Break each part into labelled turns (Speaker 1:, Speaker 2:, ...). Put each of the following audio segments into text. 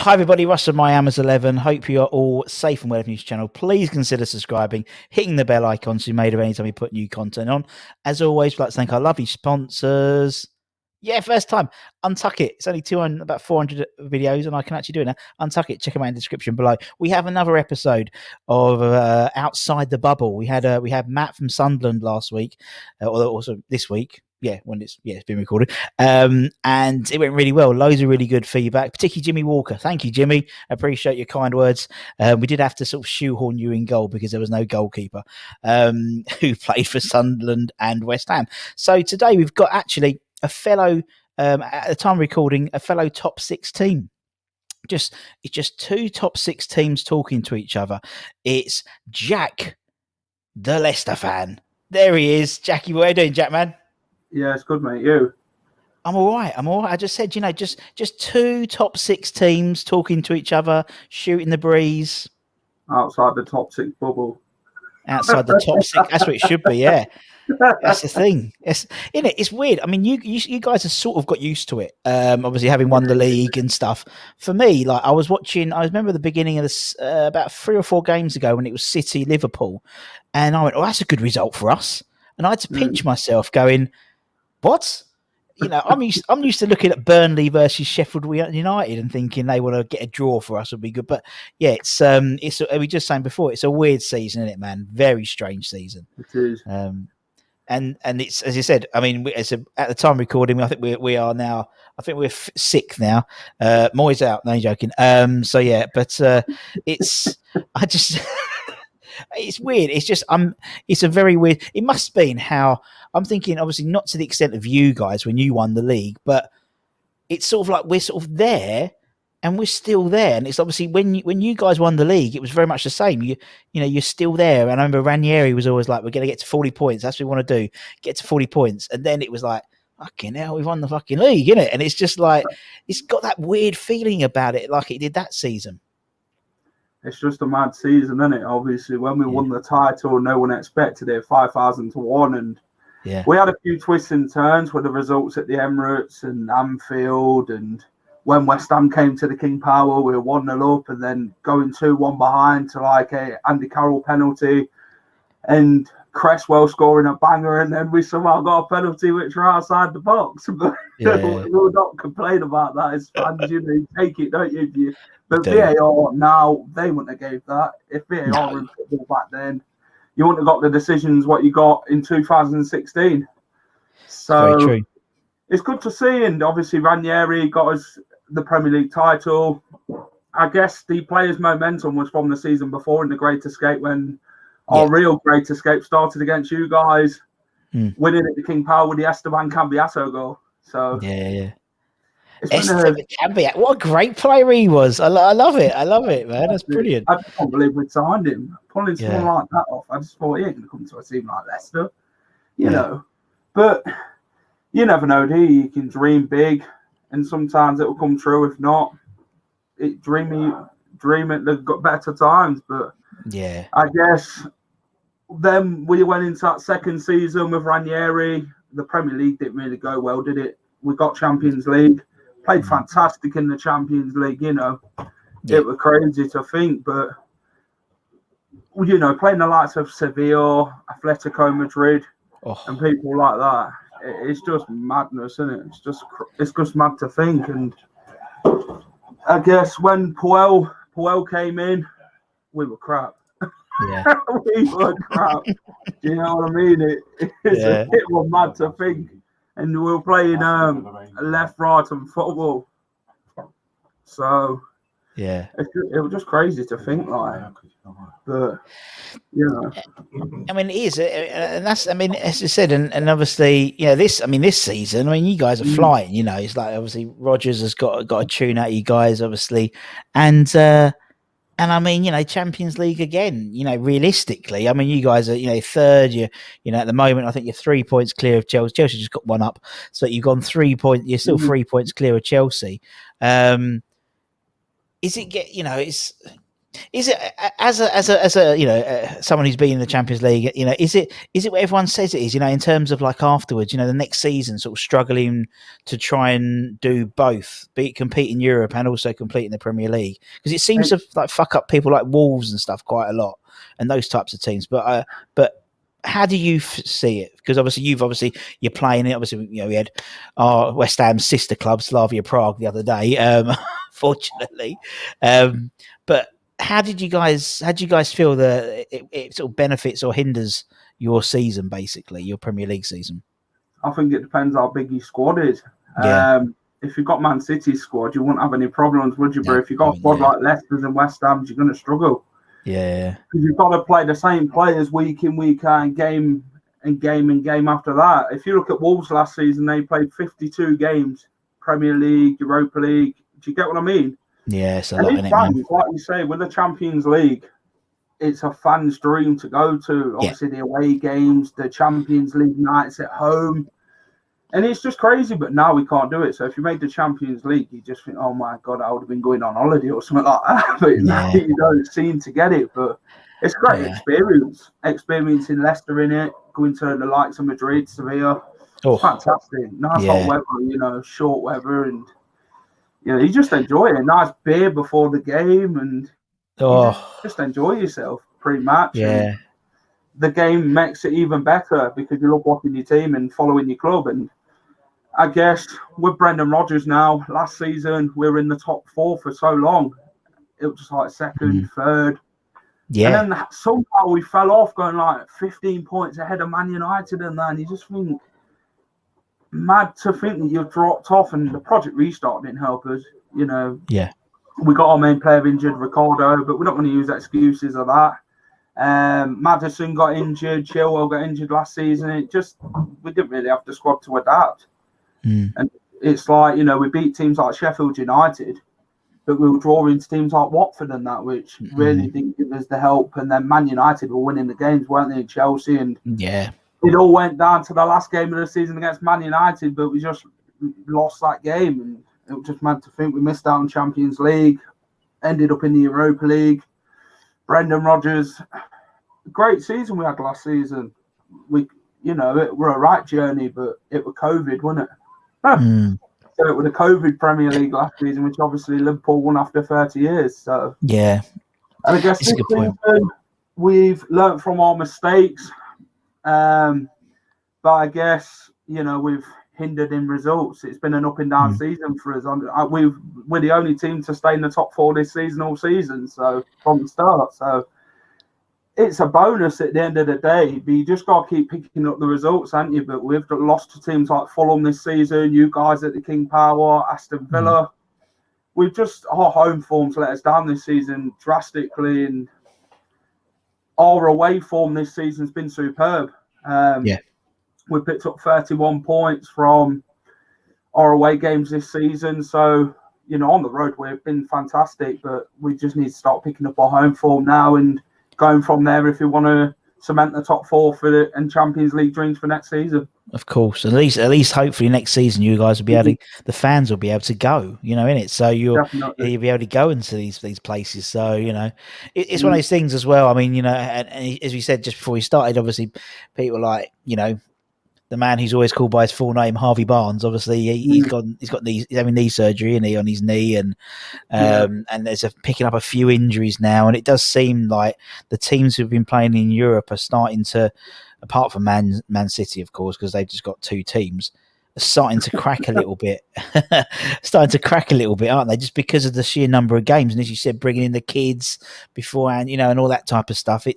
Speaker 1: Hi everybody, Russ from My Amers 11. Hope you are all safe and well from this channel. Please consider subscribing, hitting the bell icon so you're made of anytime we put new content on. As always, we'd like to thank our lovely sponsors. Yeah, first time. Untuck It. It's only 200, about 400 videos, and I can actually do it now. Untuck It. Check them out in the description below. We have another episode of Outside the Bubble. We had Matt from Sunderland last week, or also this week. Yeah, it's been recorded. And it went really well. Loads of really good feedback, particularly Jimmy Walker. Thank you, Jimmy. Appreciate your kind words. We did have to sort of shoehorn you in goal because there was no goalkeeper who played for Sunderland and West Ham. So today we've got actually a fellow, at the time of recording, a fellow top six team. It's just two top six teams talking to each other. It's Jack, the Leicester fan. There he is. Jackie, what are you doing, Jack, man?
Speaker 2: Yeah, it's good, mate. You?
Speaker 1: I'm all right. I just said, just two top six teams talking to each other, shooting the breeze.
Speaker 2: Outside the top six bubble.
Speaker 1: Outside the top six. That's what it should be, yeah. That's the thing. It's weird. I mean, you guys have sort of got used to it. Obviously, having won the league and stuff. For me, like I remember the beginning of this about 3 or 4 games ago when it was City Liverpool, and I went, "Oh, that's a good result for us." And I had to pinch myself, going, "What?" I'm used to looking at Burnley versus Sheffield United and thinking they want to get a draw for us would be good. But yeah, it's we just saying before, it's a weird season, isn't it, man? Very strange season.
Speaker 2: It is.
Speaker 1: And it's, as you said, I mean, at the time of recording, I think we are now. I think we're 6th now. Moyes out. No, joking. So yeah, but it's it's weird. It's just it's a very weird. It must have been how I'm thinking. Obviously, not to the extent of you guys when you won the league, but it's sort of like we're sort of there. And we're still there, and it's obviously when you guys won the league, it was very much the same. You're still there, and I remember Ranieri was always like, "We're going to get to 40 points. That's what we want to do. Get to 40 points." And then it was like, "Fucking hell, we've won the fucking league, innit?" And it's just like it's got that weird feeling about it, like it did that season.
Speaker 2: It's just a mad season, isn't it? Obviously, when we won the title, no one expected it, 5,000 to 1, and we had a few twists and turns with the results at the Emirates and Anfield, and when West Ham came to the King Power, we were 1-0 up and then going 2-1 behind to like a Andy Carroll penalty and Cresswell scoring a banger, and then we somehow got a penalty which were outside the box. But we will not complain about that as fans. You take it, don't you? But VAR now, they wouldn't have gave that. If VAR were in football back then, you wouldn't have got the decisions what you got in 2016. So
Speaker 1: very true.
Speaker 2: It's good to see, and obviously Ranieri got us the Premier League title. I guess the players' momentum was from the season before in the Great Escape when our real Great Escape started against you guys, winning at the King Power with the Esteban Cambiasso goal. So
Speaker 1: Esteban Cambiasso, what a great player he was! I love it, man. That's brilliant.
Speaker 2: I just can't believe we signed him. Pulling someone like that off, I just thought he ain't going to come to a team like Leicester, you know. But you never know, do you? You can dream big, and sometimes it will come true. If not, dream it. They've got better times, but I guess then we went into that second season with Ranieri. The Premier League didn't really go well, did it? We got Champions League, played fantastic in the Champions League. It was crazy to think, but playing the likes of Sevilla, Atletico Madrid, and people like that. It's just madness, isn't it? It's just mad to think. And I guess when Puel came in, we were crap.
Speaker 1: Yeah.
Speaker 2: We were crap. Do you know what I mean? It was mad to think. And we were playing left, right, and football. So it was just crazy to think like. But
Speaker 1: I mean, it is, and that's. I mean, as I said, and obviously, this season. I mean, you guys are flying. It's like obviously Rodgers has got a tune out of you guys, obviously, and I mean, Champions League again. Realistically, I mean, you guys are 3rd. You at the moment, I think you're 3 points clear of Chelsea. Chelsea just got one up, so you've gone 3 points. You're still 3 points clear of Chelsea. Is it it's Is it as a someone who's been in the Champions League? Is it what everyone says it is? In terms of like afterwards, the next season, sort of struggling to try and do both, compete in Europe and also compete in the Premier League, because it seems to like fuck up people like Wolves and stuff quite a lot, and those types of teams. But how do you see it? Because obviously you're playing it. Obviously, we had our West Ham sister club, Slavia Prague, the other day. Fortunately, but how did you guys feel that it sort of benefits or hinders your season, basically your Premier League season?
Speaker 2: I think it depends how big your squad is.
Speaker 1: Yeah.
Speaker 2: If you've got Man City's squad, you wouldn't have any problems, would you? But if you've got a squad like Leicester's and West Ham's, you're going to struggle.
Speaker 1: Yeah.
Speaker 2: Because you've got to play the same players week in, week out, and game after that. If you look at Wolves last season, they played 52 games, Premier League, Europa League. Do you get what I mean?
Speaker 1: Yeah, it's a
Speaker 2: and
Speaker 1: lot,
Speaker 2: in fans, like you say, with the Champions League, it's a fan's dream to go to. Obviously, the away games, the Champions League nights at home. And it's just crazy, but now we can't do it. So if you made the Champions League, you just think, oh my God, I would have been going on holiday or something like that. But now you don't seem to get it. But it's a great experience. Experiencing Leicester in it, going to the likes of Madrid, Sevilla. It's fantastic. Nice hot weather, short weather. And, you just enjoy it. A nice beer before the game. And you just enjoy yourself pre-match.
Speaker 1: Yeah.
Speaker 2: And the game makes it even better because you love watching your team and following your club. And I guess with Brendan Rodgers now, last season, we were in the top 4 for so long. It was just like second, third.
Speaker 1: Yeah.
Speaker 2: And then somehow we fell off going like 15 points ahead of Man United and that. And you just think, mad to think that you've dropped off, and the Project Restart didn't help us,
Speaker 1: Yeah.
Speaker 2: We got our main player injured, Ricardo, but we're not going to use excuses of that. Maddison got injured, Chilwell got injured last season. We didn't really have the squad to adapt. And it's like, we beat teams like Sheffield United, but we were drawing to teams like Watford and that, which really didn't give us the help. And then Man United were winning the games, weren't they, in Chelsea? And it all went down to the last game of the season against Man United, but we just lost that game. And it was just mad to think we missed out on Champions League, ended up in the Europa League. Brendan Rodgers, great season we had last season. We're a right journey, but it was COVID, wasn't it? So it was a COVID Premier League last season, which obviously Liverpool won after 30 years. So
Speaker 1: and
Speaker 2: I guess this season we've learnt from our mistakes, but I guess we've hindered in results. It's been an up and down season for us. We're the only team to stay in the top 4 this season, all season. So from the start, so it's a bonus at the end of the day, but you just got to keep picking up the results, haven't you? But we've lost to teams like Fulham this season, you guys at the King Power, Aston Villa. Our home form's let us down this season drastically, and our away form this season's been superb. We picked up 31 points from our away games this season. So, on the road, we've been fantastic, but we just need to start picking up our home form now and going from there if we want to cement the top 4 and Champions League dreams for next season.
Speaker 1: Of course, at least hopefully next season you guys will be able to, the fans will be able to go, in it. So you'll be able to go into these places. So it's one of those things as well. I mean, and as we said just before we started, obviously people like the man who's always called by his full name, Harvey Barnes. Obviously, he's having knee surgery, isn't he, on his knee, and there's picking up a few injuries now. And it does seem like the teams who've been playing in Europe are starting to, apart from Man City, of course, because they've just got 2 teams, are starting to crack a little bit. Aren't they? Just because of the sheer number of games, and as you said, bringing in the kids beforehand, and all that type of stuff.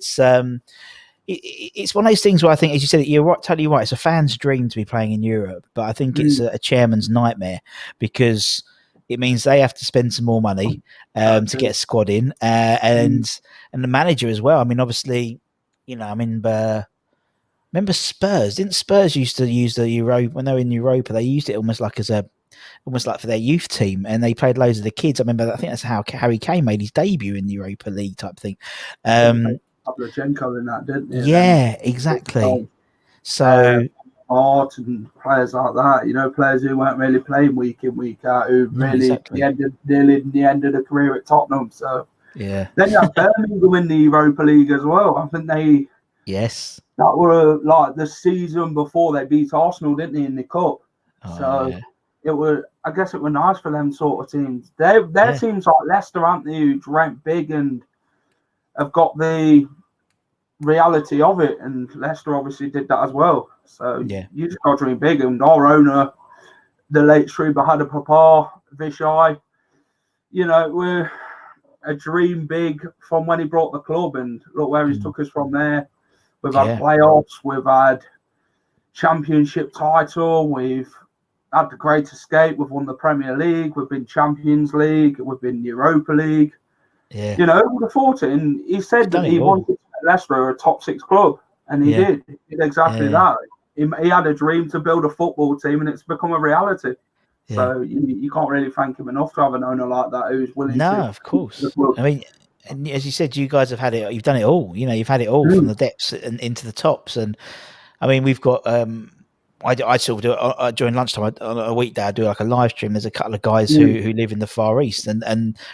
Speaker 1: It's one of those things where I think, as you said, you're right, totally right. It's a fan's dream to be playing in Europe, but I think it's a chairman's nightmare because it means they have to spend some more money to get a squad in, and the manager as well. I mean, obviously, remember Spurs? Didn't Spurs used to use the Euro when they were in Europa? They used it almost like for their youth team, and they played loads of the kids. I remember, I think that's how Harry Kane made his debut in the Europa League type thing.
Speaker 2: Pavlyuchenko in that, didn't he?
Speaker 1: Yeah, exactly. So
Speaker 2: Art and players like that, players who weren't really playing week in, week out, who really ended the end of the career at Tottenham. So
Speaker 1: Yeah.
Speaker 2: Then you had Birmingham in the Europa League as well. I think that were like the season before they beat Arsenal, didn't they, in the cup? So I guess it was nice for them sort of teams. Their teams like Leicester, aren't they, who dreamt big and have got the reality of it, and Leicester obviously did that as well. So you just got to dream big, and our owner, the late Shruba had a papa, Vishai, we're a dream big from when he brought the club, and look where he's took us from there. We've had playoffs, we've had championship title, we've had the Great Escape, we've won the Premier League, we've been Champions League, we've been Europa League.
Speaker 1: Yeah.
Speaker 2: Who would have thought it? And he said that he wanted to make Leicester a top 6 club, and he did. He did exactly that. He had a dream to build a football team, and it's become a reality. Yeah. So you can't really thank him enough to have an owner like that who's willing to.
Speaker 1: No, of course. I mean, and as you said, you guys have had it. You've done it all. You've had it all from the depths and into the tops. And I mean, we've got. I sort of do it during lunchtime on a weekday. I do like a live stream. There's a couple of guys who live in the Far East, and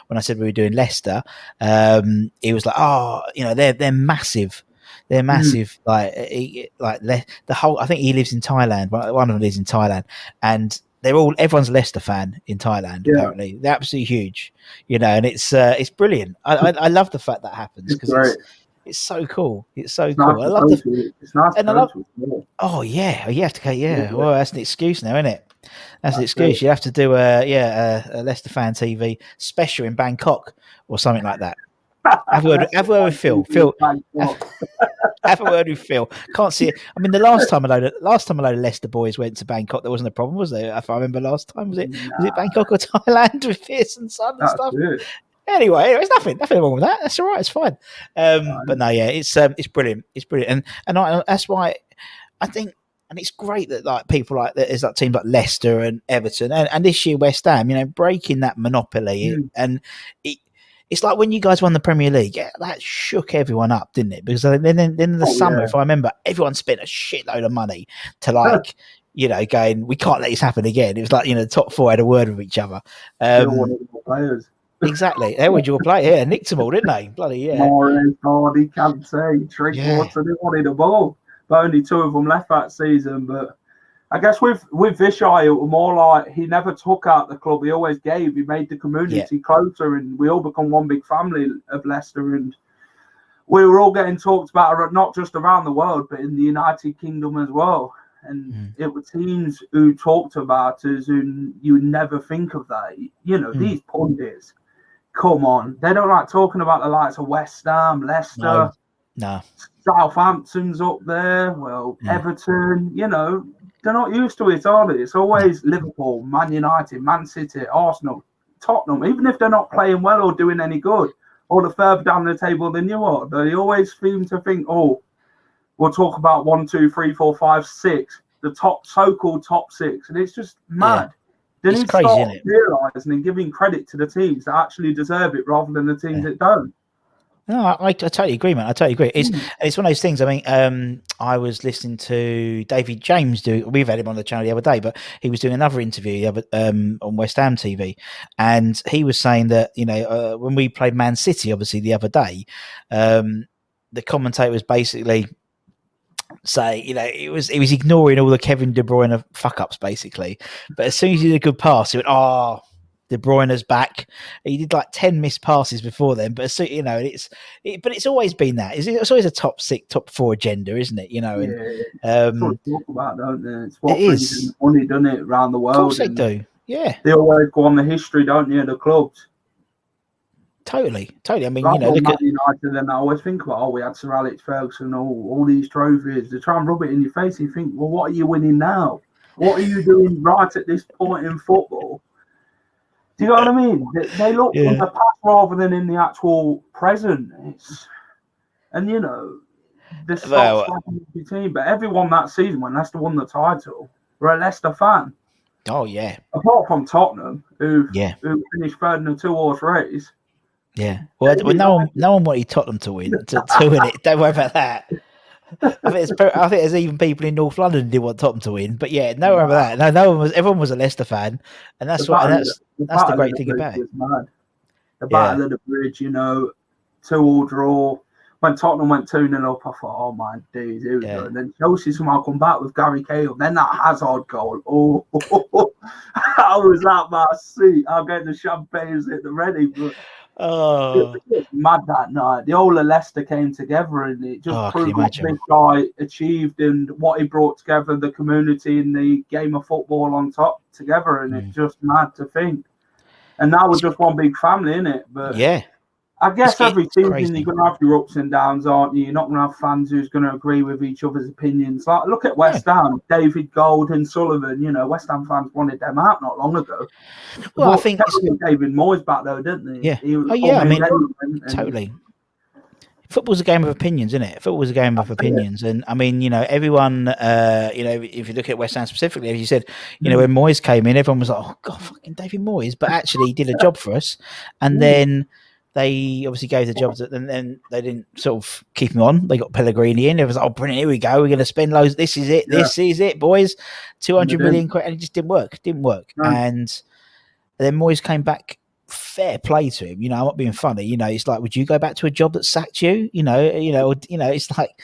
Speaker 1: when I said we were doing Leicester, he was like, "Oh, they're massive. They're massive." Like the whole. I think he lives in Thailand. One of them lives in Thailand, and everyone's a Leicester fan in Thailand. Apparently, they're absolutely huge. And it's brilliant. I love the fact that happens because it's so cool. It's so cool. I love
Speaker 2: it's nice. And I love.
Speaker 1: Oh yeah, you have to go. Yeah, well, that's an excuse now, isn't it? That's an excuse. You have to do a Leicester fan TV special in Bangkok or something like that. Have a word with Phil. Have a word with Phil. Can't see it. I mean, the last time a load of Leicester boys went to Bangkok, there wasn't a problem, was there? If I remember last time, was it Bangkok or Thailand with Pearson Son and stuff? It. Anyway, there's nothing wrong with that. That's all right. It's fine. But no, it's brilliant. It's brilliant, and that's why I think, and it's great that like people like there's like teams like Leicester and Everton and this year West Ham, breaking that monopoly, and it's like when you guys won the Premier League, that shook everyone up, didn't it? Because then in the summer, if I remember, everyone spent a shitload of money to going, we can't let this happen again. It was like the top 4 had a word with each other.
Speaker 2: Players.
Speaker 1: Exactly. They were your player. Yeah, nicked them all, didn't they? Bloody yeah.
Speaker 2: Morris, Hardy, Kante, Drinkwater, they wanted them all. But only 2 of them left that season. But I guess with Vishai, it was more like he never took out the club. He always gave. He made the community closer, and we all become one big family of Leicester. And we were all getting talked about, not just around the world, but in the United Kingdom as well. And it were teams who talked about us who you would never think of that. These pundits. Come on, they don't like talking about the likes of West Ham, Leicester,
Speaker 1: no.
Speaker 2: Southampton's up there. Well, Everton, they're not used to it, are they? It's always Liverpool, Man United, Man City, Arsenal, Tottenham. Even if they're not playing well or doing any good, or they're further down the table than you are, they always seem to think, oh, we'll talk about 1, 2, 3, 4, 5, 6, the so-called top 6, and it's just mad. They need to start realising and giving credit to the teams that actually deserve it rather than the teams that don't.
Speaker 1: No, I totally agree, man. I totally agree. It's one of those things. I mean, I was listening to David James we've had him on the channel the other day, but he was doing another interview on West Ham TV, and he was saying that when we played Man City, obviously the other day, the commentator was basically say, he was ignoring all the Kevin De Bruyne fuck ups basically. But as soon as he did a good pass, he went, "Oh, De Bruyne's back." He did like 10 missed passes before then, but it's always been that. It's always a top 6, top 4 agenda, isn't it?
Speaker 2: That's what they talk about, don't they? It's what brings in money, doesn't it, around the world?
Speaker 1: Of course they do. Yeah,
Speaker 2: they always go on the history, don't you, of the clubs.
Speaker 1: Totally. I mean,
Speaker 2: look at United, and I always think about, we had Sir Alex Ferguson, all these trophies. They try and rub it in your face. And you think, well, what are you winning now? What are you doing right at this point in football? Do you know what I mean? They look in the past rather than in the actual present. The stocks the team, but everyone that season when Leicester won the title were a Leicester fan.
Speaker 1: Oh yeah.
Speaker 2: Apart from Tottenham, who finished 3rd in a 2-horse race.
Speaker 1: Yeah. Well, no one wanted Tottenham to win to win it. Don't worry about that. I think there's even people in North London who didn't want Tottenham to win, but yeah, no worry about that. No one was. Everyone was a Leicester fan, and that's the great thing about it.
Speaker 2: the Battle of the Bridge, 2-2 draw. When Tottenham went 2-0 up, I thought, oh my days, here we go. And then Chelsea somehow come back with Gary Cahill. Then that Hazard goal. Oh, how was that my seat? I'll get the champagne at the ready. But it was mad that night. The whole of Leicester came together, and it just proved what this guy achieved and what he brought together the community and the game of football on top together. And it's just mad to think. And now we're just one big family, innit? But I guess every season you're going to have your ups and downs, aren't you? You're not going to have fans who's going to agree with each other's opinions. Like, look at West Ham, David Gold and Sullivan. West Ham fans wanted them out not long ago.
Speaker 1: Well, I think
Speaker 2: David Moyes back though, didn't they?
Speaker 1: Yeah. I mean, totally. Football's a game of opinions, isn't it? Football's a game of opinions. And I mean, everyone, if you look at West Ham specifically, as you said, when Moyes came in, everyone was like, oh, God, fucking David Moyes. But actually, he did a job for us. And then they obviously gave the jobs, and then they didn't sort of keep him on. They got Pellegrini in. It was like, oh, brilliant, here we go. We're going to spend loads. This is it. Yeah. This is it, boys. 200 million. And it just didn't work. No. And then Moyes came back. Fair play to him, I'm not being funny. It's like, would you go back to a job that sacked you? It's like,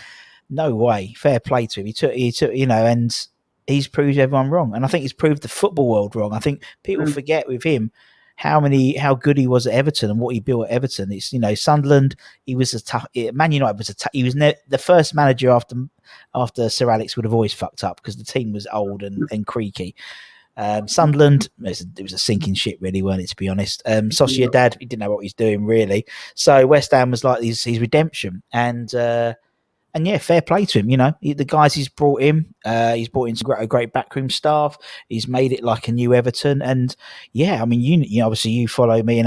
Speaker 1: no way. Fair play to him. He took, and he's proved everyone wrong. And I think he's proved the football world wrong. I think people forget with him how good he was at Everton and what he built at Everton. It's Sunderland. He was a tough. Man United was a tough. He was the first manager after Sir Alex would have always fucked up because the team was old and creaky. Sunderland, it was a sinking ship, really, weren't it? To be honest, Sociedad, he didn't know what he's doing really. So West Ham was like his redemption, and fair play to him. The guys he's brought in some great backroom staff. He's made it like a new Everton, and I mean, obviously you follow me, and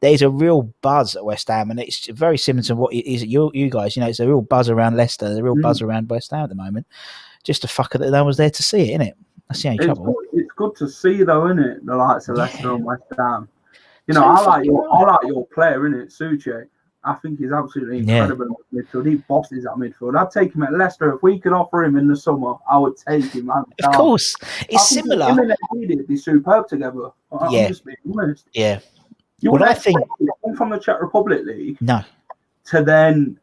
Speaker 1: there's a real buzz at West Ham, and it's very similar to what it is at you guys. It's a real buzz around Leicester, there's a real buzz around West Ham at the moment. Just a fucker that no one's there to see it, innit? That's the only trouble.
Speaker 2: It's good to see, though, isn't it? The likes of Leicester and West Ham. I like your player, innit, Soucek. I think he's absolutely incredible at midfield. He bosses at midfield. I'd take him at Leicester if we could offer him in the summer. I would take him. Of
Speaker 1: course, it's similar.
Speaker 2: Him and Ndidi would be superb together. I'm just being honest.
Speaker 1: Yeah.
Speaker 2: You would think from the Czech Republic League.
Speaker 1: No.
Speaker 2: To then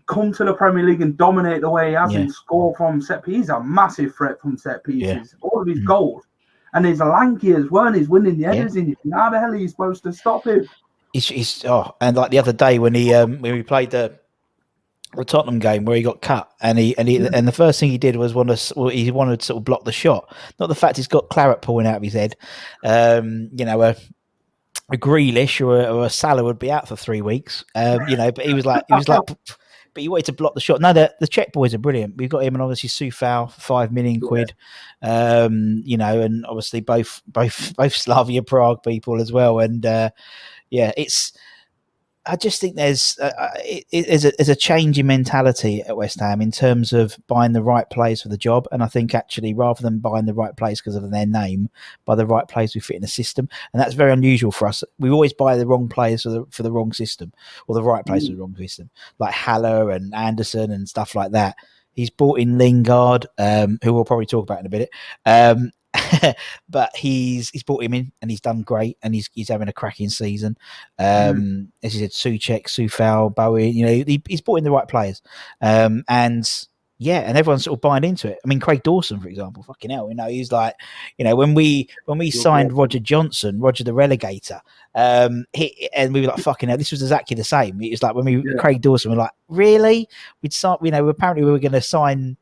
Speaker 2: come to the Premier League and dominate the way he has and score from set pieces. He's a massive threat from set pieces. All of his goals. And he's lanky as well, and he's winning the headers in. How the hell are you supposed to stop him?
Speaker 1: And like the other day when we played the Tottenham game where he got cut, and the first thing he did was he wanted to sort of block the shot. Not the fact he's got claret pouring out of his head. A Grealish or a Salah would be out for 3 weeks. But he was like. But he wanted to block the shot. No, the Czech boys are brilliant. We've got him and obviously Soufal for £5 million. And obviously both Slavia Prague people as well. And I just think there's a change in mentality at West Ham in terms of buying the right players for the job. And I think actually rather than buying the right players because of their name, buy the right players who fit in the system. And that's very unusual for us. We always buy the wrong players for the wrong system, or the right players for the wrong system, like Haller and Anderson and stuff like that. He's brought in Lingard, who we'll probably talk about in a minute. But he's brought him in and he's done great, and he's having a cracking season. As you said, Soucek, Soufal, Bowie, he's brought in the right players. And everyone's sort of buying into it. I mean, Craig Dawson, for example, fucking hell, he's like, when we signed Roger Johnson, Roger the Relegator, and we were like, fucking hell, this was exactly the same. It was like when Craig Dawson, we're like, really? Apparently we were going to sign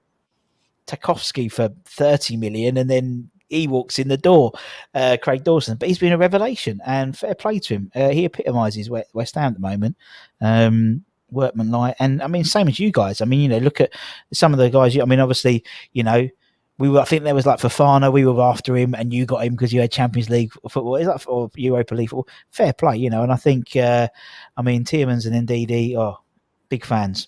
Speaker 1: Tarkowski for 30 million, and then he walks in the door, Craig Dawson. But he's been a revelation, and fair play to him. He epitomises West Ham at the moment. Workmanlike, and I mean, same as you guys. I mean, look at some of the guys. I mean, obviously, I think there was like Fofana, we were after him, and you got him because you had Champions League football, or Europa League football. Fair play, and I think, Tielemans and Ndidi, big fans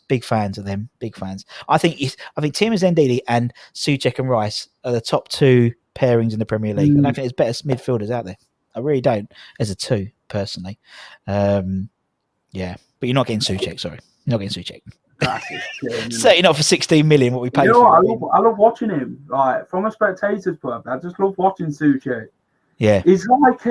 Speaker 1: of them, big fans. I think Tielemans, Ndidi, and Soucek and Rice are the top two pairings in the Premier League. I don't think there's better midfielders out there. I really don't, as a two, personally. But you're not getting Soucek, sorry. You're not getting Soucek. Certainly not for 16 million, what we paid for.
Speaker 2: I love watching him. Like, from a spectator's point, I just love watching Soucek.
Speaker 1: Yeah.
Speaker 2: He's like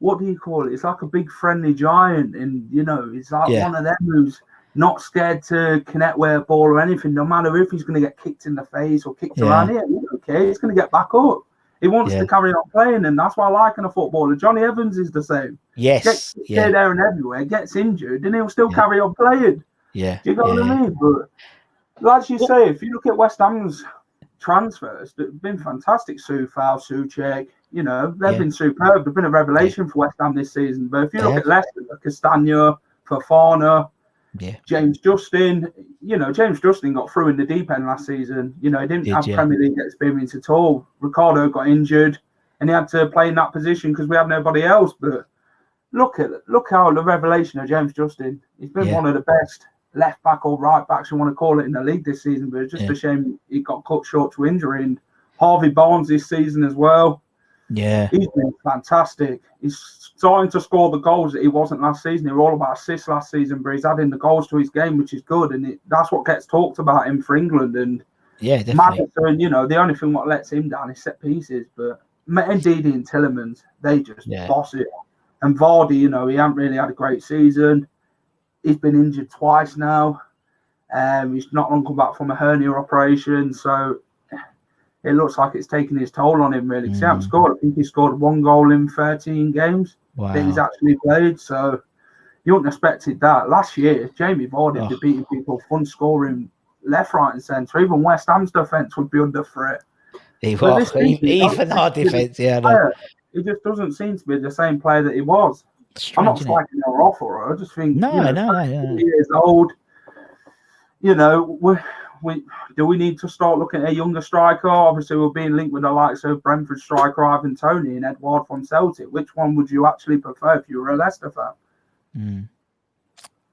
Speaker 2: what do you call it? It's like a big friendly giant, and it's like one of them who's not scared to connect with a ball or anything. No matter if he's going to get kicked in the face or kicked around here, he don't care. He's going to get back up. He wants to carry on playing, and that's what I like in a footballer. Johnny Evans is the same.
Speaker 1: Yes,
Speaker 2: gets here, there, and everywhere. Gets injured, and he'll still carry on playing.
Speaker 1: Yeah,
Speaker 2: do you know what I mean? But as you say, if you look at West Ham's transfers, they've been fantastic. Soufal, Soucek, they've been superb. They've been a revelation for West Ham this season. But if you look at Leicester, Castagna, Fofana, James Justin, James Justin got through in the deep end last season. He didn't have Premier League experience at all. Ricardo got injured, and he had to play in that position because we had nobody else. But look how the revelation of James Justin. He's been one of the best left back or right backs you want to call it in the league this season. But it's just a shame he got cut short to injury. And Harvey Barnes this season as well.
Speaker 1: Yeah,
Speaker 2: he's been fantastic. He's starting to score the goals that he wasn't last season. He were all about assists last season, but he's adding the goals to his game, which is good, and that's what gets talked about him for England. And
Speaker 1: definitely.
Speaker 2: Maddison, the only thing what lets him down is set pieces. But Ndidi and Tielemans, they just boss it. And Vardy, he hasn't really had a great season. He's been injured twice now. He's not long come back from a hernia operation, so it looks like it's taking his toll on him, really. Because he hasn't scored. I think he scored 1 goal in 13 games that he's actually played. So you wouldn't have expected that. Last year, Jamie Vardy was beating people, fun scoring left, right, and centre. Even West Ham's defence would be under threat.
Speaker 1: Even our defence,
Speaker 2: He just doesn't seem to be the same player that he was. Strange, I'm not slagging him off or her. I just think, he is old. Do we need to start looking at a younger striker? Obviously, we're being linked with the likes of Brentford striker Ivan Toney and Edouard from Celtic. Which one would you actually prefer if you were a Leicester fan?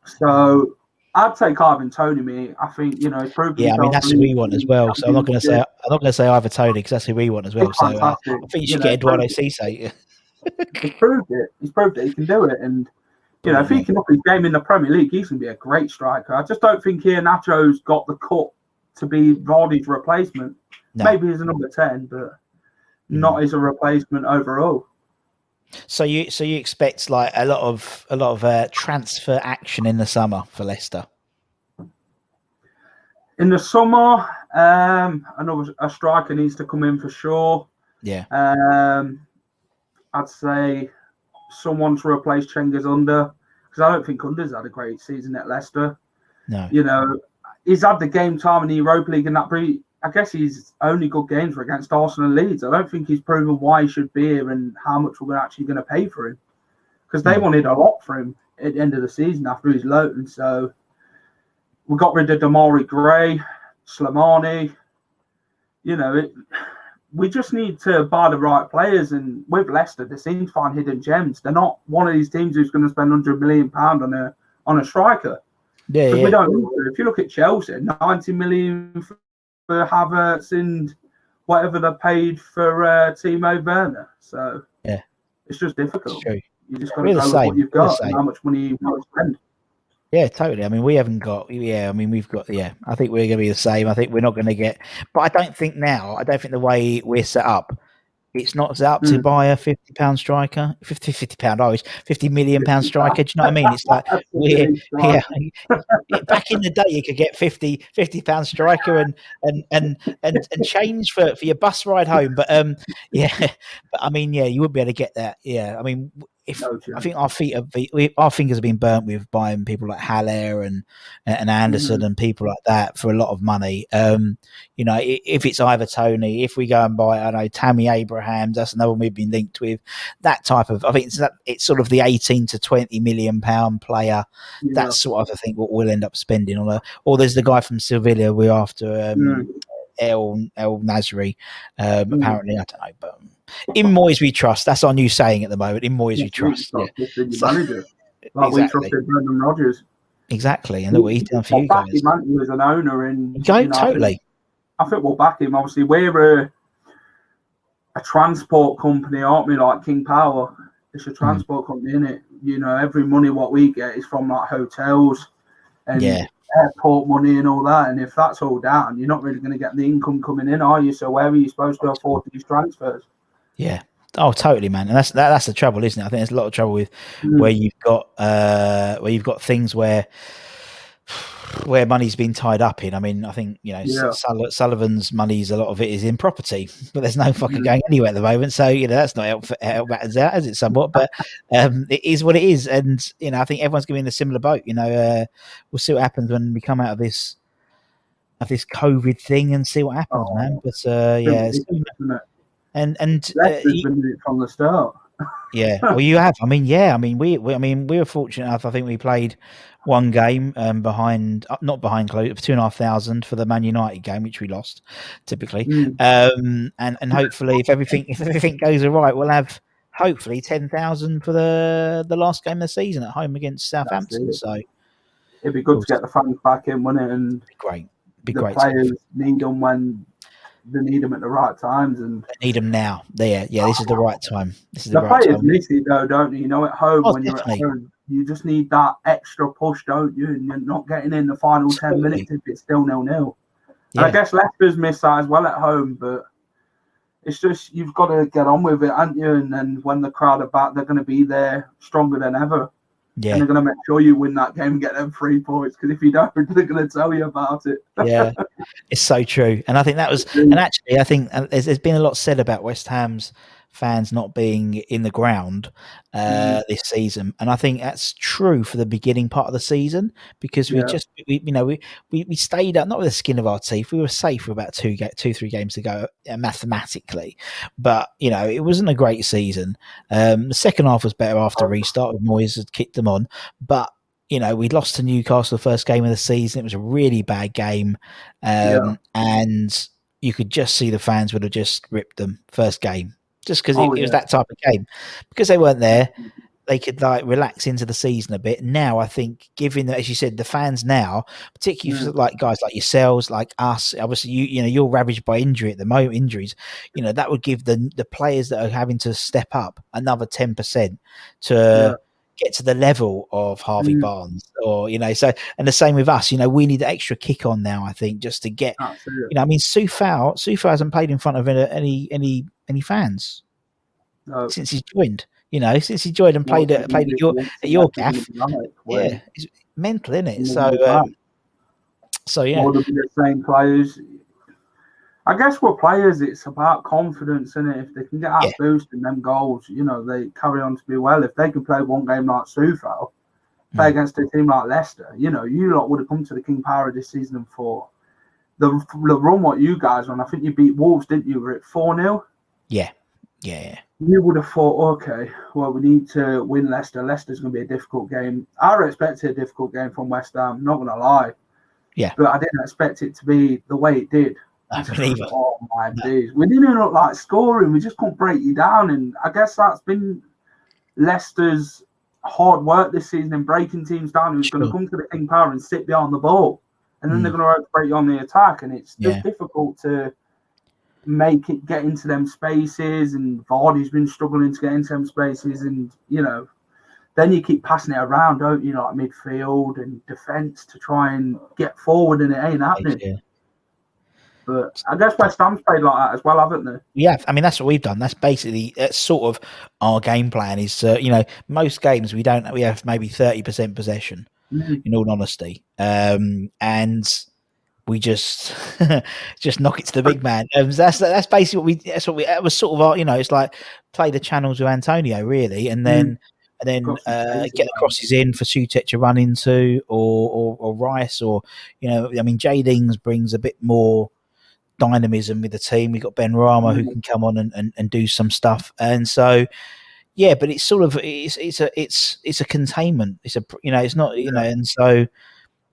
Speaker 2: So I'd take Ivan Toney. Me, I think he's proven.
Speaker 1: Yeah, I mean that's who we want as well. So I'm not going to say Ivan Toney because that's who we want as well. So I think you should get Eduardo Cisse.
Speaker 2: He's proved it. He's proved that he can do it, and if he can up his game in the Premier League, he's going to be a great striker. I just don't think Iheanacho's got the cut to be Vardy's replacement. No. Maybe he's a number 10, but not as a replacement overall.
Speaker 1: So you expect like a lot of transfer action in the summer for Leicester?
Speaker 2: In the summer, another a striker needs to come in for sure.
Speaker 1: Yeah.
Speaker 2: I'd say someone to replace Cengiz Under, because I don't think Under's had a great season at Leicester.
Speaker 1: No.
Speaker 2: He's had the game time in the Europa League and that, but I guess his only good games were against Arsenal and Leeds. I don't think he's proven why he should be here and how much we're actually going to pay for him, because they wanted a lot for him at the end of the season after his loan. So we got rid of Damari Gray, Slimani. We just need to buy the right players, and with Leicester, they seem to find hidden gems. They're not one of these teams who's going to spend £100 million on a striker.
Speaker 1: Yeah.
Speaker 2: We don't. If you look at Chelsea, 90 million for Havertz and whatever they paid for Timo Werner. So it's just difficult.
Speaker 1: It's true.
Speaker 2: You just got to go with what you've got and how much money you want to spend.
Speaker 1: Yeah, totally. I mean, we haven't got. I mean, we've got. I think we're going to be the same. I think we're not going to get. But I don't think the way we're set up, it's not set up to buy a £50 striker, £50 million striker. Do you know what I mean? It's like back in the day, you could get £50 striker and change for your bus ride home. But but I mean, you wouldn't be able to get that. Yeah, I mean. I think our fingers have been burnt with buying people like Haller and Anderson and people like that for a lot of money. If it's either Tony, if we go and buy, I don't know, Tammy Abrahams, that's another one we've been linked with. That type of, I think it's sort of the 18 to 20 million pound player. Yeah. That's sort of, I think, what we'll end up spending on. Or there's the guy from Sevilla we're after. El Nasri, apparently, I don't know, but in Moyes we trust. That's our new saying at the moment. In Moyes we trust.
Speaker 2: Manager, like we trusted Brendan Rodgers.
Speaker 1: Exactly, and look what he's done for you guys.
Speaker 2: Back him as an owner, and
Speaker 1: totally.
Speaker 2: I think we'll back him. Obviously, we're a transport company, aren't we? Like King Power, it's a transport company, isn't it? Every money what we get is from like hotels and airport money and all that, and if that's all down, you're not really going to get the income coming in, are you? So where are you supposed to afford these transfers?
Speaker 1: Yeah, Oh, totally, man, and that's the trouble, isn't it? I think there's a lot of trouble with where you've got things where money's been tied up in. I mean, I think Sullivan's money's a lot of it is in property, but there's no fucking going anywhere at the moment. So that's not help matters out, is it? Somewhat, but it is what it is, and I think everyone's going to be in a similar boat. We'll see what happens when we come out of this COVID thing and see what happens, man. But and
Speaker 2: Leicester's been doing it from the start.
Speaker 1: Yeah, well, you have. I mean, we were fortunate enough. I think we played one game behind, not behind close, 2,500 for the Man United game, which we lost, typically. And hopefully, if everything goes all right, we'll have hopefully 10,000 for the last game of the season at home against Southampton. So
Speaker 2: it'd be good to get the fans back in, wouldn't it? And
Speaker 1: be great.
Speaker 2: Players need them when they need them at the right times, and
Speaker 1: they need them now. This is the right time. This is
Speaker 2: the
Speaker 1: right
Speaker 2: players
Speaker 1: time.
Speaker 2: miss it though, don't you? At home when you're at home, you just need that extra push, don't you? And you're not getting in the final 10 minutes if it's still 0-0. And I guess Leicester's missed that as well at home, but it's just you've got to get on with it, haven't you? And then when the crowd are back, they're going to be there stronger than ever.
Speaker 1: Yeah.
Speaker 2: And they're going to make sure you win that game and get them 3 points, because if you don't, they're going to tell you about it.
Speaker 1: Yeah, it's so true. And I think that was, and actually, I think there's been a lot said about West Ham's fans not being in the ground this season, and I think that's true for the beginning part of the season, because we stayed up, not with the skin of our teeth. We were safe for about 2-3 games to go mathematically, but it wasn't a great season. The second half was better after restart. Moyes had kicked them on, but we lost to Newcastle the first game of the season. It was a really bad game, and you could just see the fans would have just ripped them first game. Just because it was that type of game, because they weren't there, they could relax into the season a bit. Now, I think, given that, as you said, the fans now, particularly for like guys like yourselves, like us, obviously you're ravaged by injury at the moment. Injuries, that would give the players that are having to step up another 10% to get to the level of Harvey Barnes, or so. And the same with us. We need an extra kick on now, I think, just to get. I mean, Soufal hasn't played in front of any fans since he's joined. Since he joined and played at your gaff. It's mental, isn't it? So yeah.
Speaker 2: More than the same players. I guess with players, it's about confidence, isn't it? If they can get out boosting them goals, they carry on to be well. If they can play one game like Soufal, play against a team like Leicester, you lot would have come to the King Power this season and thought, the run what you guys on, I think you beat Wolves, didn't you? Were it 4-0?
Speaker 1: Yeah.
Speaker 2: You would have thought, okay, well, we need to win Leicester. Leicester's going to be a difficult game. I expected a difficult game from West Ham, not going to lie.
Speaker 1: Yeah.
Speaker 2: But I didn't expect it to be the way it did. Oh my days. We didn't look like scoring. We just couldn't break you down. And I guess that's been Leicester's hard work this season in breaking teams down, who's going to come to the King Power and sit behind the ball. And then they're going to break you on the attack. And it's just difficult to make it get into them spaces. And Vardy's been struggling to get into them spaces. And, then you keep passing it around, don't you? Like midfield and defence to try and get forward, and it ain't happening. Yeah. But I guess West Ham's played like that as well, haven't they?
Speaker 1: Yeah, I mean, that's what we've done. That's basically sort of our game plan is, most games we have maybe 30% possession, in all honesty. And we just knock it to the big man. That's basically that was sort of our, it's like play the channels with Antonio, really, and then get the crosses in for Sutek to run into, or Rice, or, I mean, Jay Lings brings a bit more dynamism with the team. We've got Ben Rama who can come on and do some stuff, and so but it's sort of it's a containment. It's it's not and so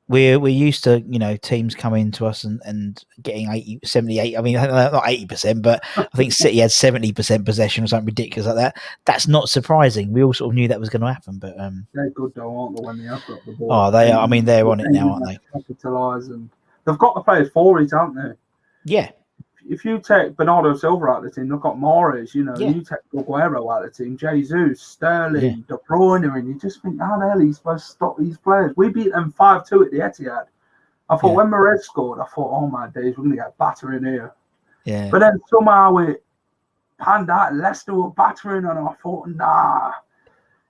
Speaker 1: we're used to teams coming to us and getting 80, 78. I mean, not 80%, but I think City had 70% possession or something ridiculous like that. That's not surprising. We all sort of knew that was going to happen, but
Speaker 2: they're good though, aren't they? When they have got the ball,
Speaker 1: they are. I mean, they're on it now, aren't they?
Speaker 2: Capitalise, and they've got the players for it, haven't they?
Speaker 1: Yeah.
Speaker 2: If you take Bernardo Silva out of the team, they've got Mahrez, you take Aguero out of the team, Jesus, Sterling, De Bruyne, and you just think, how the hell are you supposed to stop these players? We beat them 5-2 at the Etihad. I thought when Mahrez scored, I thought, oh my days, we're going to get batter in here.
Speaker 1: Yeah.
Speaker 2: But then somehow it panned out. Leicester were battering, and I thought, nah.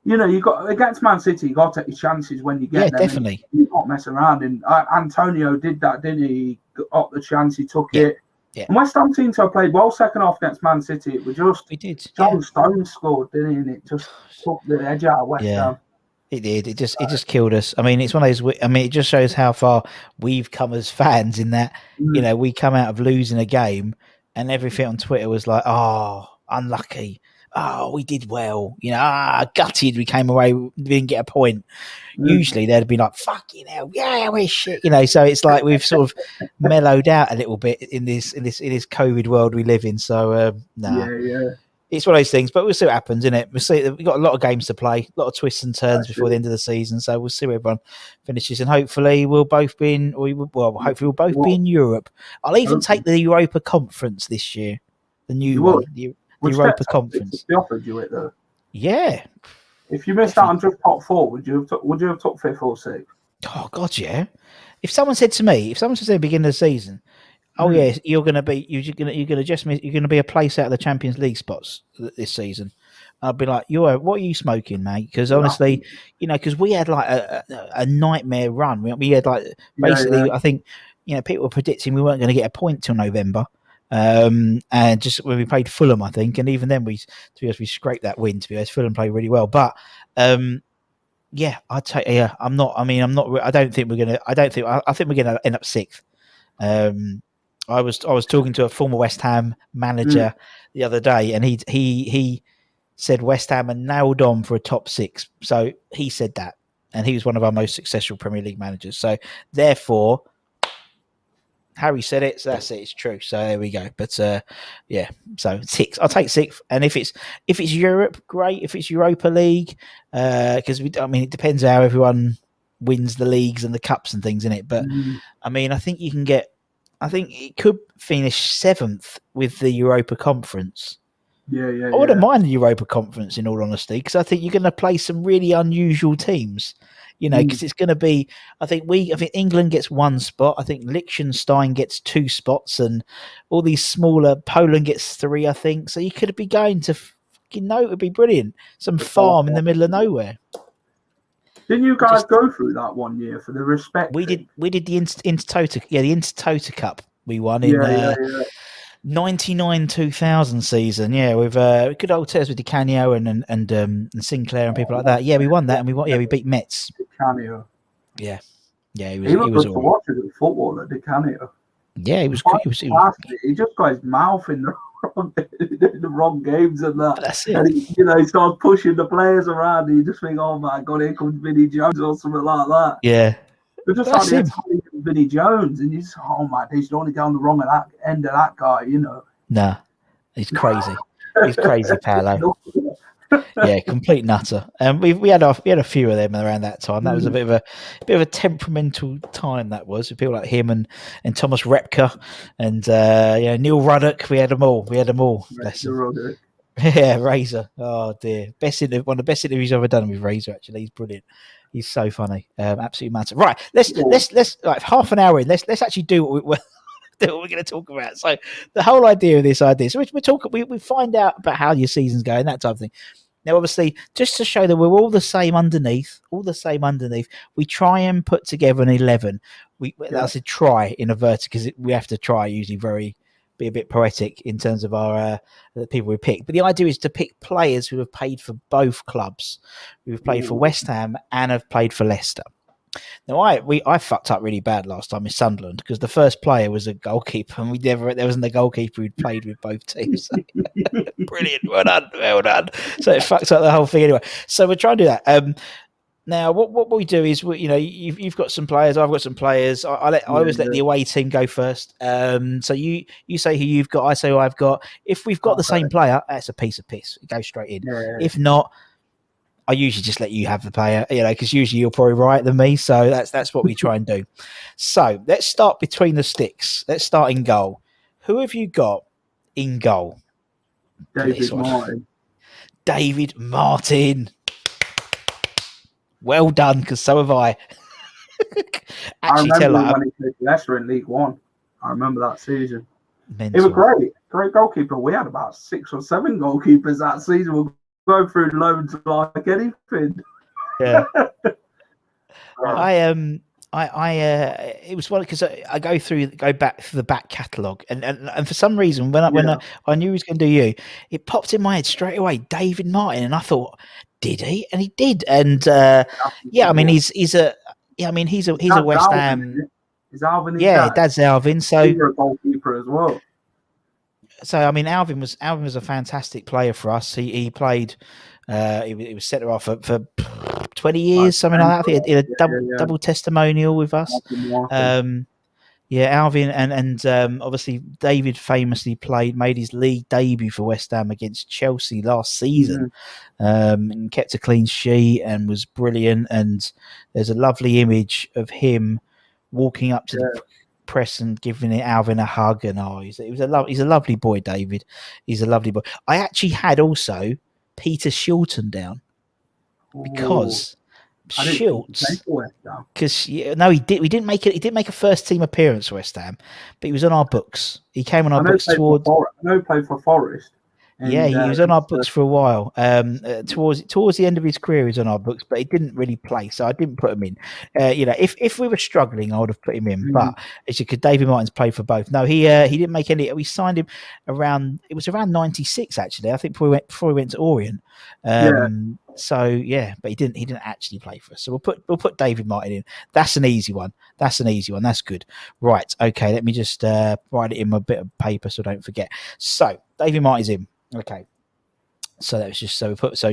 Speaker 2: You got against Man City, you got to take your chances when you get them.
Speaker 1: Definitely.
Speaker 2: And you can't mess around. And Antonio did that, didn't he? He got the chance, he took it.
Speaker 1: Yeah.
Speaker 2: And West Ham seemed to have played well second half against Man City. It was just
Speaker 1: we did.
Speaker 2: John Stones scored, didn't he? And it just took the edge out of West Ham.
Speaker 1: It did. It just killed us. I mean, it's one of those. I mean, it just shows how far we've come as fans. In that, we come out of losing a game, and everything on Twitter was like, "Oh, unlucky. Oh, we did well. Gutted. We came away. We didn't get a point." Usually, they'd be like, "Fucking hell, yeah, we're shit." So it's like we've sort of mellowed out a little bit in this COVID world we live in. So,
Speaker 2: Yeah.
Speaker 1: It's one of those things, but we'll see what happens, innit? We'll see. We've got a lot of games to play, a lot of twists and turns before the end of the season. So we'll see where everyone finishes, and hopefully we'll both be in. Hopefully we'll both be in Europe. I'll even take the Europa Conference this year, the new one, the Europa Conference.
Speaker 2: They offered you it though.
Speaker 1: Yeah.
Speaker 2: If you missed out on just top four, would you have took fifth or sixth?
Speaker 1: Oh God, yeah. If someone said to me at the beginning of the season, "Oh yeah, you're going to be a place out of the Champions League spots this season," I'd be like, what are you smoking, mate? Because honestly, because we had like a nightmare run. We had like basically, I think, people were predicting we weren't going to get a point till November, and just when we played Fulham, I think, and even then we scraped that win. To be honest, Fulham played really well, but. I'd take. Yeah, I'm not. I mean, I'm not. I don't think we're gonna. I think we're gonna end up sixth. I was talking to a former West Ham manager the other day, and he said West Ham are nailed on for a top six. So he said that, and he was one of our most successful Premier League managers. So therefore, Harry said it, so that's it. It's true. So there we go. But so six. I'll take sixth. And if it's Europe, great. If it's Europa League, because it depends how everyone wins the leagues and the cups and things in it. But I mean, I think you can get. I think it could finish seventh with the Europa Conference.
Speaker 2: I
Speaker 1: wouldn't mind the Europa Conference, in all honesty, because I think you're going to play some really unusual teams. Because it's going to be. I think England gets one spot. I think Liechtenstein gets 2 spots, and all these smaller. Poland gets 3. I think so. You could be going to. It would be brilliant. Some farm in the middle of nowhere.
Speaker 2: Didn't you guys go through that one year for the respect?
Speaker 1: We did the Intertoto. Yeah, the Intertoto Cup we won in 99-2000 season. Yeah, with good old tears with Di Canio and Sinclair and people like that. Yeah, we won that, and we beat Metz.
Speaker 2: Di Canio.
Speaker 1: Yeah, he
Speaker 2: was good to watch as a footballer, Di Canio.
Speaker 1: Yeah, he was.
Speaker 2: He just got his mouth in the wrong games and that.
Speaker 1: That's it.
Speaker 2: And he starts pushing the players around, and you just think, "Oh my God, here comes Vinnie Jones" or something like that.
Speaker 1: Yeah,
Speaker 2: but just
Speaker 1: that's
Speaker 2: like Vinnie Jones, and you just, oh my, he's only going the wrong end of that guy,
Speaker 1: Nah, he's crazy. He's crazy, Paolo. Yeah, complete nutter. And we had a few of them around that time. That was a bit of a temperamental time. That was with people like him and Thomas Repka and Neil Ruddock. We had them all. Bless him. Yeah, Razor. Oh dear, one of the best interviews I've ever done with Razor. Actually, he's brilliant. He's so funny. Absolutely matter. Right, let's like half an hour in. Let's actually do what we're going to talk about. So the whole idea of this idea. So we find out about how your season's going, that type of thing. Now, obviously, just to show that we're all the same underneath, we try and put together an 11. I said try in inverted because we have to try usually be a bit poetic in terms of our the people we pick. But the idea is to pick players who have played for both clubs, who've played for West Ham and have played for Leicester. Now, I fucked up really bad last time in Sunderland because the first player was a goalkeeper, and there wasn't a goalkeeper who'd played with both teams. So, brilliant, well done. So it fucked up the whole thing anyway. So we're trying to do that. Now, what we do is, you've got some players, I've got some players. I always let the away team go first. So you say who you've got, I say who I've got. If we've got the same player, that's a piece of piss. It goes straight in.
Speaker 2: Yeah.
Speaker 1: If not, I usually just let you have the player, because usually you're probably right than me. So that's what we try and do. So let's start between the sticks. Let's start in goal. Who have you got in goal? David Martin. Well done, because so have I.
Speaker 2: I remember when he played Leicester in League One. I remember that season. He was great goalkeeper. We had about 6 or 7 goalkeepers that season. We'll go through loads like anything.
Speaker 1: Yeah. It was one because I go back through the back catalogue, and for some reason when I knew he was going to do you, it popped in my head straight away, David Martin, and I thought, did he? And he did, and yeah, I mean he's a West Ham.
Speaker 2: Is Alvin?
Speaker 1: Yeah, Dad's Alvin. So
Speaker 2: he's a goalkeeper as well.
Speaker 1: So I mean, Alvin was a fantastic player for us. He played. He was centre off for 20 years, something like that. He had a double testimonial with us. Yeah, Alvin and obviously David famously made his league debut for West Ham against Chelsea last season, and kept a clean sheet and was brilliant. And there's a lovely image of him walking up to the press and giving Alvin a hug, and he's a lovely boy, David. He's a lovely boy. I actually had also Peter Shilton down because Shilts, because no, he didn't make it. He didn't make a first team appearance for West Ham, but he was on our books. He came on our books towards.
Speaker 2: I know he played for Forest.
Speaker 1: Yeah, he was on our books for a while. Towards the end of his career, he was on our books, but he didn't really play, so I didn't put him in. If we were struggling, I would have put him in. But as you could, David Martin's played for both. No, he didn't make any. We signed him around. It was around '96 actually. I think before he went to Orient. So yeah, but he didn't actually play for us. So we'll put David Martin in. That's an easy one. That's good. Right. Okay. Let me just write it in my bit of paper so I don't forget. So David Martin's in. Okay, so that was just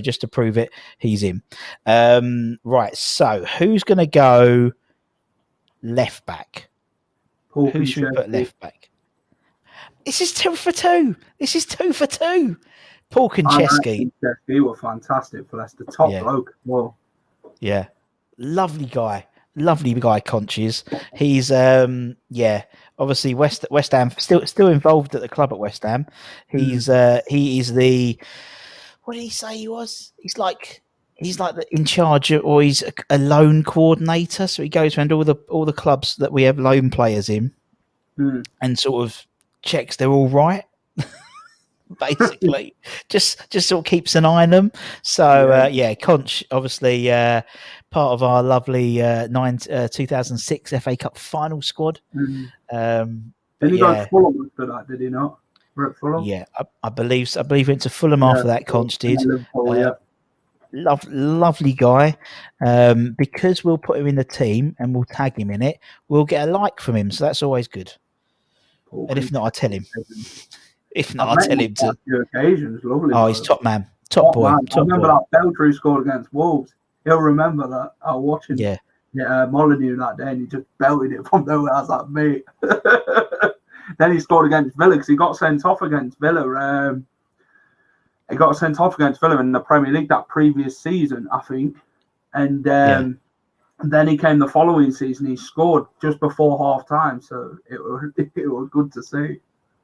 Speaker 1: just to prove it, he's in. Right, so who's going to go left back? Who should we put left back? This is 2 for 2. Paul Konchesky.
Speaker 2: He was fantastic for Leicester. Top bloke. Well,
Speaker 1: yeah, lovely guy, Conches. He's obviously West Ham still involved at the club at West Ham. He is the, what did he say he was? He's like in charge or he's a loan coordinator. So he goes around all the clubs that we have loan players in and sort of checks they're all right. Basically, just sort of keeps an eye on them. So Conch, obviously part of our lovely 2006 FA Cup final squad.
Speaker 2: Did he go to Fulham after that? Did he not? At Fulham?
Speaker 1: Yeah, I believe so. I believe he went to Fulham after that. Conch did. Lovely guy. Because we'll put him in the team and we'll tag him in it, we'll get a like from him. So that's always good. And if not, I tell him. If not, I'll tell him to.
Speaker 2: A few occasions, lovely.
Speaker 1: Oh, he's top man, top boy.
Speaker 2: Man. I remember that Beltry scored against Wolves. He'll remember that. I was watching Molyneux that day, and he just belted it from nowhere. I was like, mate. Then he scored against Villa because he got sent off against Villa. He got sent off against Villa in the Premier League that previous season, I think. And then he came the following season. He scored just before half time, so it was good to see.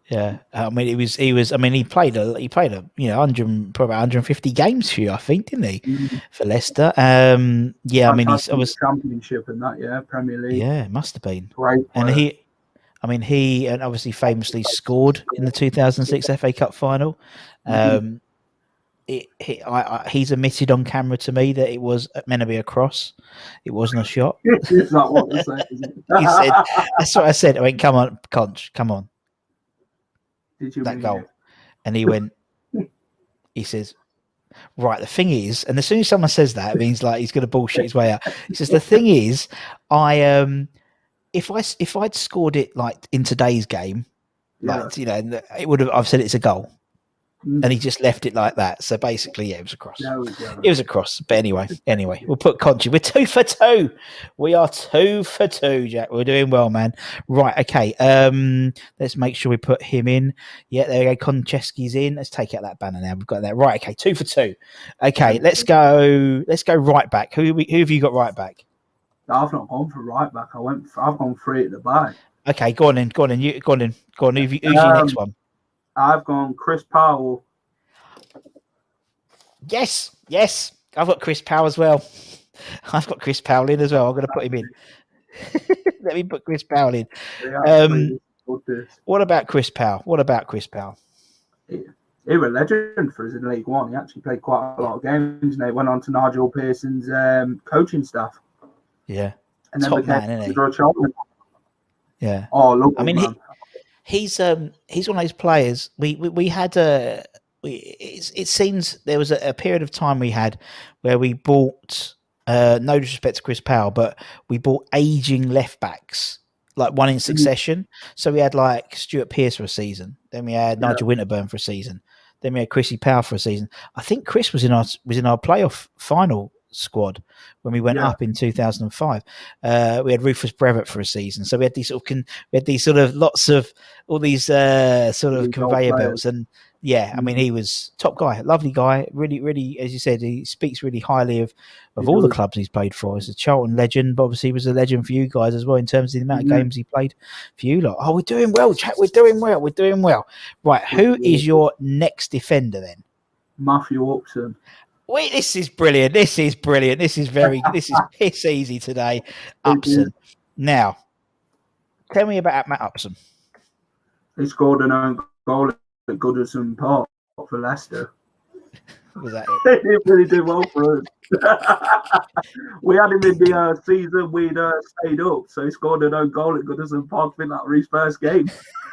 Speaker 1: Yeah, I mean, he was. I mean, he played a 100, probably 150 games for you, I think, didn't he, for Leicester? I mean, he's obviously
Speaker 2: Championship and that, Premier League.
Speaker 1: Yeah, it must have been
Speaker 2: great.
Speaker 1: And he obviously famously scored in the 2006 FA Cup final. He's admitted on camera to me that it was meant to be a cross. It wasn't a shot.
Speaker 2: It's not what they say, is it?
Speaker 1: He said, that's what I said. I went, come on, Conch, come on.
Speaker 2: Did you
Speaker 1: that goal? And he went, he says, right, the thing is, and as soon as someone says that, it means like he's going to bullshit his way out. He says, the thing is, if I'd scored it like in today's game, it would have, I've said it's a goal. And he just left it like that. So basically, it was a cross. It was a cross. But anyway, we'll put Conchi. We're 2 for 2. We are 2 for 2, Jack. We're doing well, man. Right, okay. Let's make sure we put him in. Yeah, there we go. Konchesky's in. Let's take out that banner now. We've got that. Right, okay. 2 for 2. Okay, let's go right back. Who have you got right back?
Speaker 2: I've not gone for right back. I've gone 3 at the back.
Speaker 1: Okay, go on in. Go on. Who's your next one?
Speaker 2: I've gone Chris Powell.
Speaker 1: Yes. I've got Chris Powell as well. I've got Chris Powell in as well. I'm going to put him in. Let me put Chris Powell in. What about Chris Powell?
Speaker 2: He was a legend for us in League One. He actually played quite a lot of games, and he went on to Nigel Pearson's coaching staff.
Speaker 1: Yeah,
Speaker 2: and then became a Charlton.
Speaker 1: Yeah.
Speaker 2: Oh, look, I mean,
Speaker 1: he's one of those players. We had it seems there was a period of time we had where we bought no disrespect to Chris Powell, but we bought aging left backs, like one in succession. So we had like Stuart Pearce for a season, then we had Nigel Winterburn for a season, then we had Chrissy Powell for a season. I think Chris was in our playoff final squad when we went up in 2005. We had Rufus Brevitt for a season, so we had these lots of all these sort of conveyor belts. And I mean, he was top guy, lovely guy, really, as you said, he speaks really highly of all the clubs he's played for. He's a Charlton legend, but obviously he was a legend for you guys as well in terms of the amount of games he played for you lot. Oh, we're doing well, chat. We're doing well. Right, who is your next defender then?
Speaker 2: Matthew Upson.
Speaker 1: Wait, this is brilliant. This is piss easy today. Upson. Now, tell me about Matt Upson.
Speaker 2: He scored an own goal at Goodison Park for Leicester.
Speaker 1: Was that it?
Speaker 2: He really did well for us. We had him in the season we'd stayed up, so he scored an own goal at Goodison Park. I think that was his first game.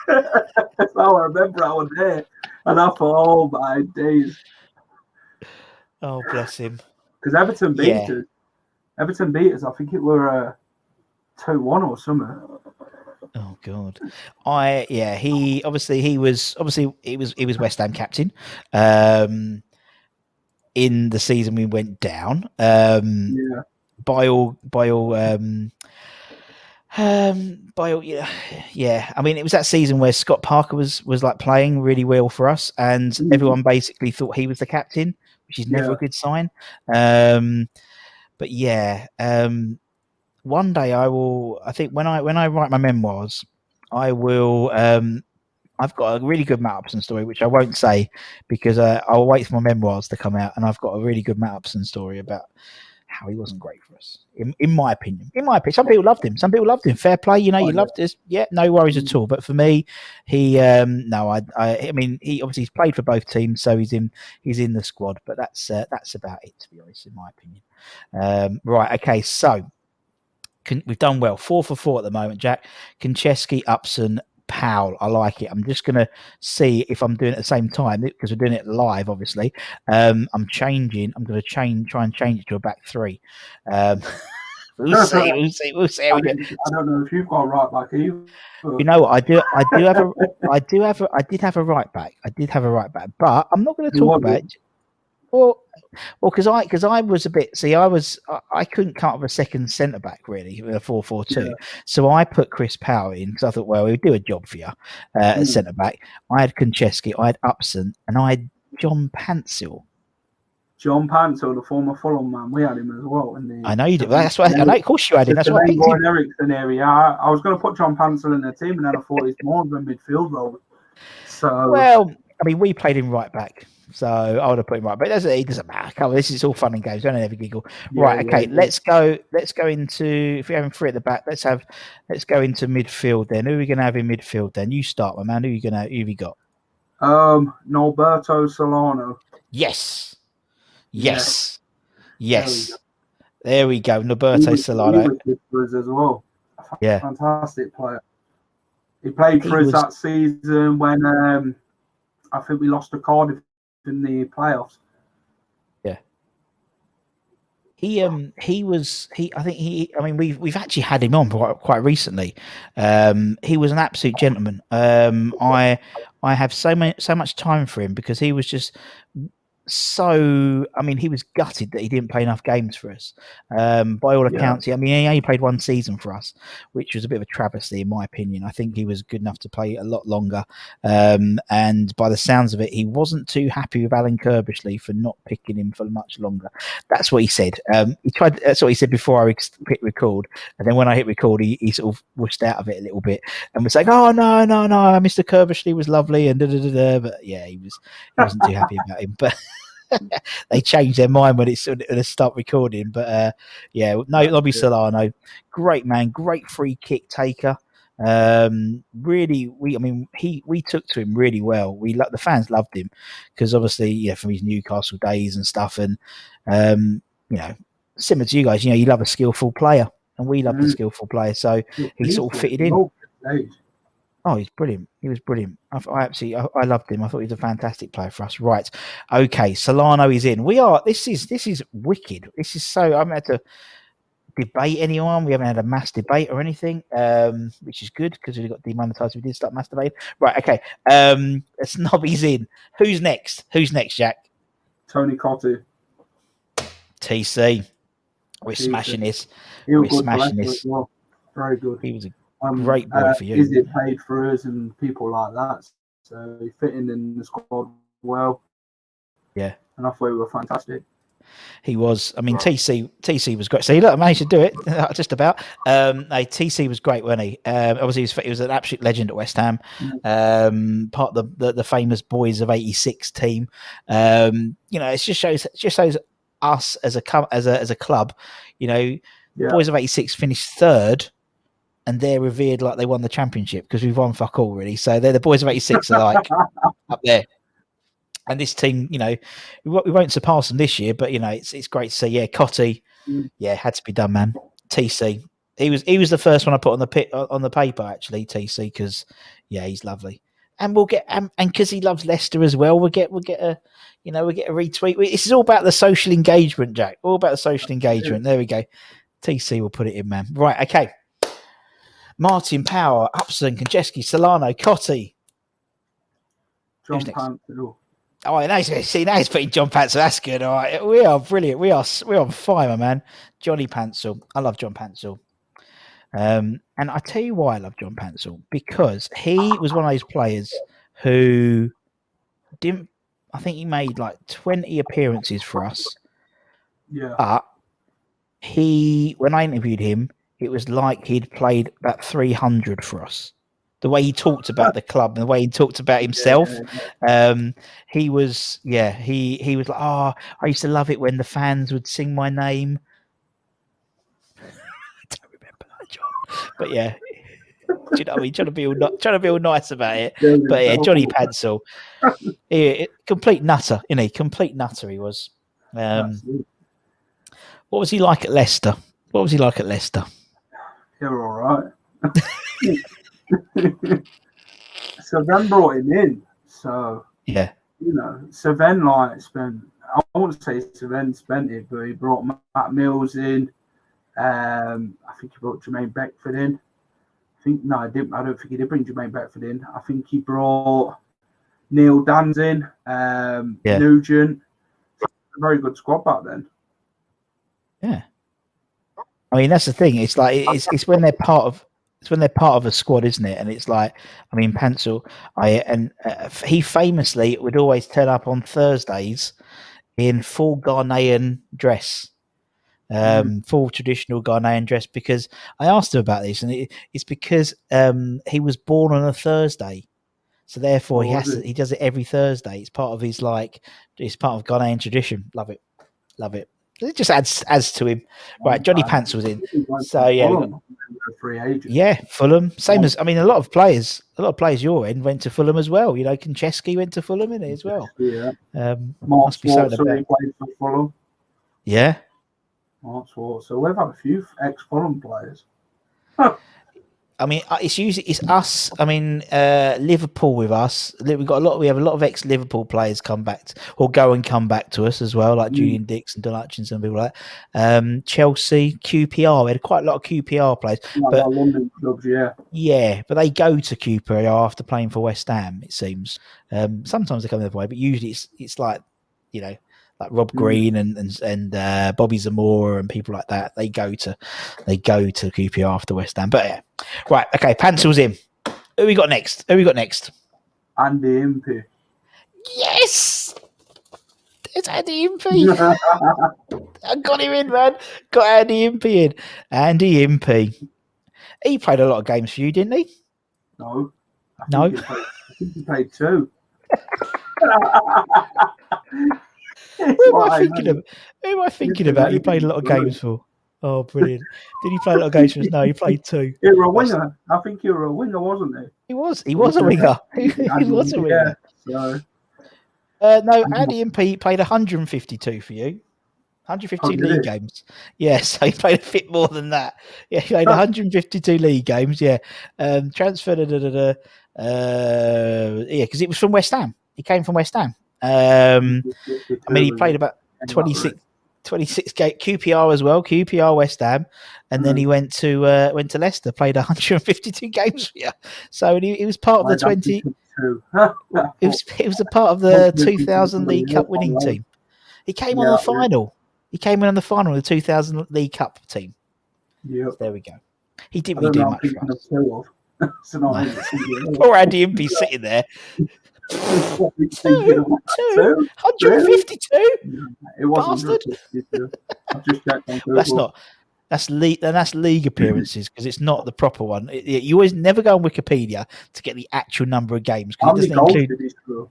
Speaker 2: That's how I remember I was there. And I thought, oh my days.
Speaker 1: Oh, bless him.
Speaker 2: Because Everton beat us. Everton beat us. I think it were 2-1 or something.
Speaker 1: Oh God. He was West Ham captain. In the season we went down. By all I mean, it was that season where Scott Parker was like playing really well for us, and everyone basically thought he was the captain, which is never a good sign. But one day I think when I write my memoirs, I will. I've got a really good Matt Upson story, which I won't say because I'll wait for my memoirs to come out, and I've got a really good Matt Upson story about how he wasn't great for us, in my opinion. Some people loved him. Fair play, you loved this. Yeah, no worries at all. But for me, he I mean, he obviously he's played for both teams, so he's in the squad. But that's about it, to be honest, in my opinion. Right, okay, so we've done well, 4 for 4 at the moment, Jack. Konchesky, Upson, Powell. I like it. I'm just going to see if I'm doing it at the same time because we're doing it live, obviously. I'm changing. I'm going to try and change it to a back three. We'll see.
Speaker 2: I don't know if you've got a right back either.
Speaker 1: You know what? I did have a right back. But I'm not going to talk about it. Well, because I was a bit. See, I couldn't come up with a second centre back really with a 4-4-2. So I put Chris Powell in because I thought, well, he'd do a job for you at centre back. I had Konchesky, I had Upson, and I had John Pansel.
Speaker 2: John Pansel, the former Fulham man, we had him as well.
Speaker 1: I know you did. That's why. I know, of course, you had him. That's why I picked him.
Speaker 2: Ericsson area. I was going to put John Pansel in the team, and then I thought he's more of a midfield role. So,
Speaker 1: well, I mean, we played him right back. So I would have put him right, but it doesn't matter. Come on, this is all fun and games. Don't ever giggle. Right, okay. Let's go into, if we're having 3 at the back, let's go into midfield then. Who are we going to have in midfield then? You start, my man. Who have you got?
Speaker 2: Norberto Solano.
Speaker 1: Yes. There we go. Norberto Solano.
Speaker 2: He was good for us as well. Fantastic player. He played for us that season when I think we lost to Cardiff in the playoffs.
Speaker 1: We've actually had him on quite recently. He was an absolute gentleman. I have so much time for him because he was just he was gutted that he didn't play enough games for us. By all accounts, he only played 1 season for us, which was a bit of a travesty in my opinion. I think he was good enough to play a lot longer. And by the sounds of it, he wasn't too happy with Alan Kirbishley for not picking him for much longer. That's what he said. That's what he said before I hit record. And then when I hit record, he sort of whooshed out of it a little bit and was like, "Oh no, Mr. Kirbishley was lovely," and but he wasn't too happy about him. But they changed their mind when it's start recording. But Nobby Solano, great man, great free kick taker. Really, we took to him really well. The fans loved him because obviously, from his Newcastle days and stuff, and similar to you guys, you love a skillful player, and we love the skillful player, so he sort of fitted in. Oh, he's brilliant. He was brilliant. I loved him. I thought he was a fantastic player for us. Right. Okay. Solano is in. This is wicked. This is so, I haven't had to debate anyone. We haven't had a mass debate or anything, which is good because we got demonetized. We did start mass debate. Right. Okay. Snobby's in. Who's next? Jack?
Speaker 2: Tony Cottee.
Speaker 1: TC. We're smashing this.
Speaker 2: We're smashing this. Well. Very good.
Speaker 1: He was a great boy for you.
Speaker 2: Is it paid for us and people like that? So he fit in the squad well.
Speaker 1: Yeah.
Speaker 2: And I thought we were fantastic.
Speaker 1: He was. I mean, right. TC was great. See, look, I managed to do it just about. TC was great, wasn't he? Obviously, he was an absolute legend at West Ham. Part of the famous Boys of '86 team. It just shows us as a club. Boys of '86 finished third. And they're revered like they won the championship because we've won fuck all, really. So they're the Boys of '86 are like up there. And this team, we won't surpass them this year, but it's great to see. Yeah, Cottee, had to be done, man. TC, he was the first one I put on the paper actually. TC, because he's lovely, and we'll get and because he loves Leicester as well, we'll get a retweet. This is all about the social engagement, Jack. All about the social engagement. There we go. TC will put it in, man. Right, okay. Martin, Power, Upson, Konchesky, Solano, Cottee.
Speaker 2: John Pantzel.
Speaker 1: Oh, now he's putting John Pantzel. That's good. All right, we are brilliant. We're on fire, my man. Johnny Pantzel. I love John Pantzel. And I tell you why I love John Pantzel, because he was one of those players who didn't. I think he made like 20 appearances for us.
Speaker 2: Yeah.
Speaker 1: But when I interviewed him, it was like he'd played about 300 for us. The way he talked about the club and the way he talked about himself, he was like, oh, I used to love it when the fans would sing my name. I don't remember that, John, but yeah, do you know what I mean? Trying to be all nice about it, but yeah, Johnny Pantzel, complete nutter, complete nutter he was. What was he like at Leicester?
Speaker 2: They were all right. So then brought him in. So
Speaker 1: yeah,
Speaker 2: so then spent. I won't say Sven spent it, but he brought Matt Mills in. I think he brought Jermaine Beckford in. I didn't. I don't think he did bring Jermaine Beckford in. I think he brought Neil Dans in. Nugent. A very good squad back then.
Speaker 1: Yeah. I mean, that's the thing. It's like it's when they're part of a squad, isn't it? And it's like, I mean, Pantzel, he famously would always turn up on Thursdays in full Ghanaian dress, full traditional Ghanaian dress. Because I asked him about this, and it's because he was born on a Thursday, so therefore he does it every Thursday. It's part of his it's part of Ghanaian tradition. Love it. It just adds to him. Right, Johnny Pantzel's in. So Fulham. Same as, I mean, a lot of players your end went to Fulham as well. Konchesky went to Fulham in it as well.
Speaker 2: Yeah.
Speaker 1: Mark Schwarzer
Speaker 2: played for Fulham.
Speaker 1: Yeah.
Speaker 2: Mark Schwarzer. So we've had a few ex-Fulham players.
Speaker 1: I mean, it's us. I mean, Liverpool with us. We have a lot of ex-Liverpool players come back come back to us as well, like Julian Dix and Don Hutchinson and people like that. Chelsea, QPR. We had quite a lot of QPR players, but
Speaker 2: London clubs,
Speaker 1: yeah, but they go to QPR after playing for West Ham. It seems sometimes they come the other way, but usually it's like like Rob Green and Bobby Zamora and people like that. They go to QPR after West Ham. But yeah. Right, okay, Pantzel's in. Who we got next?
Speaker 2: Andy Impey.
Speaker 1: Yes! It's Andy Impey. I got him in, man. Got Andy Impey in. Andy Impey. He played a lot of games for you, didn't he?
Speaker 2: No.
Speaker 1: I
Speaker 2: think he played 2.
Speaker 1: Who am I thinking about? He played a lot of games for. Oh, brilliant! Did he play a lot of games for us? No, he played 2.
Speaker 2: He was a winger. I think he was a winger, wasn't he?
Speaker 1: He was a winger. He was a winger.
Speaker 2: So.
Speaker 1: No, Andy MP played 152 for you. 152 league games. Yeah, so he played a bit more than that. Yeah, he played 152 league games. Yeah, transferred. Yeah, because it was from West Ham. He came from West Ham. I mean, he played about 26 game QPR as well. QPR, West Ham, and then he went to Leicester. Played 152 games for you. So he was part of the 20. It was a part of the 2000 League Cup winning team. He came on the final. He came in on the final of the 2000 League Cup team.
Speaker 2: Yeah.
Speaker 1: So there we go. He didn't really do much for us.
Speaker 2: Poor
Speaker 1: Andy Impey sitting there. 152?
Speaker 2: It wasn't. I've just checked on Google.
Speaker 1: That's league appearances, because it's not the proper one. You always never go on Wikipedia to get the actual number of games.
Speaker 2: How many goals did he score?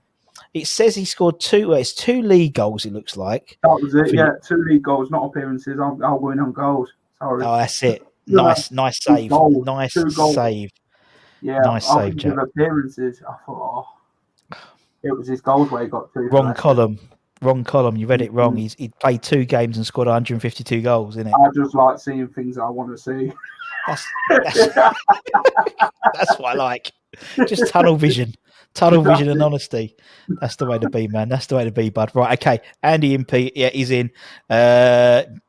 Speaker 1: It says he scored 2. Well, it's 2 league goals. It looks like
Speaker 2: that was it. Yeah, 2 league goals, not appearances. I'll go in on goals. Sorry.
Speaker 1: Oh, that's it. Nice save. Nice save.
Speaker 2: Yeah,
Speaker 1: nice save,
Speaker 2: Jack. Appearances. I thought, it was his goals where he got 2.
Speaker 1: Wrong column. You read it wrong. He played 2 games and scored 152 goals, isn't it?
Speaker 2: I just like seeing things I want to see.
Speaker 1: That's what I like. Just tunnel vision and honesty. That's the way to be, man. That's the way to be, bud. Right, okay. Andy Impey, yeah, he's in. Didn't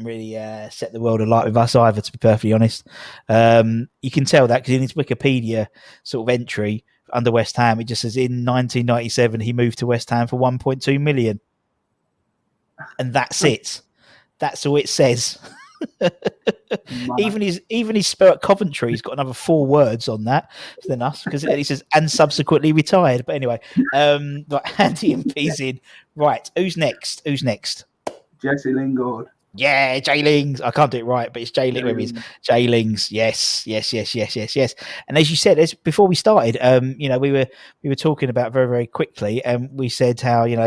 Speaker 1: really set the world alight with us either, to be perfectly honest. You can tell that because in his Wikipedia sort of entry under West Ham, it just says in 1997 he moved to West Ham for 1.2 million, and that's it. That's all it says. Even his spell at Coventry, he's got another 4 words on that than us, because he says and subsequently retired. But anyway, but Andy Impey's in. Right, who's next?
Speaker 2: Jesse Lingard.
Speaker 1: Yeah, Jay Lings. I can't do it right, but it's Jay Lings. Jay Lings. Yes. And as you said, before we started, we were talking about very, very quickly, and we said how, you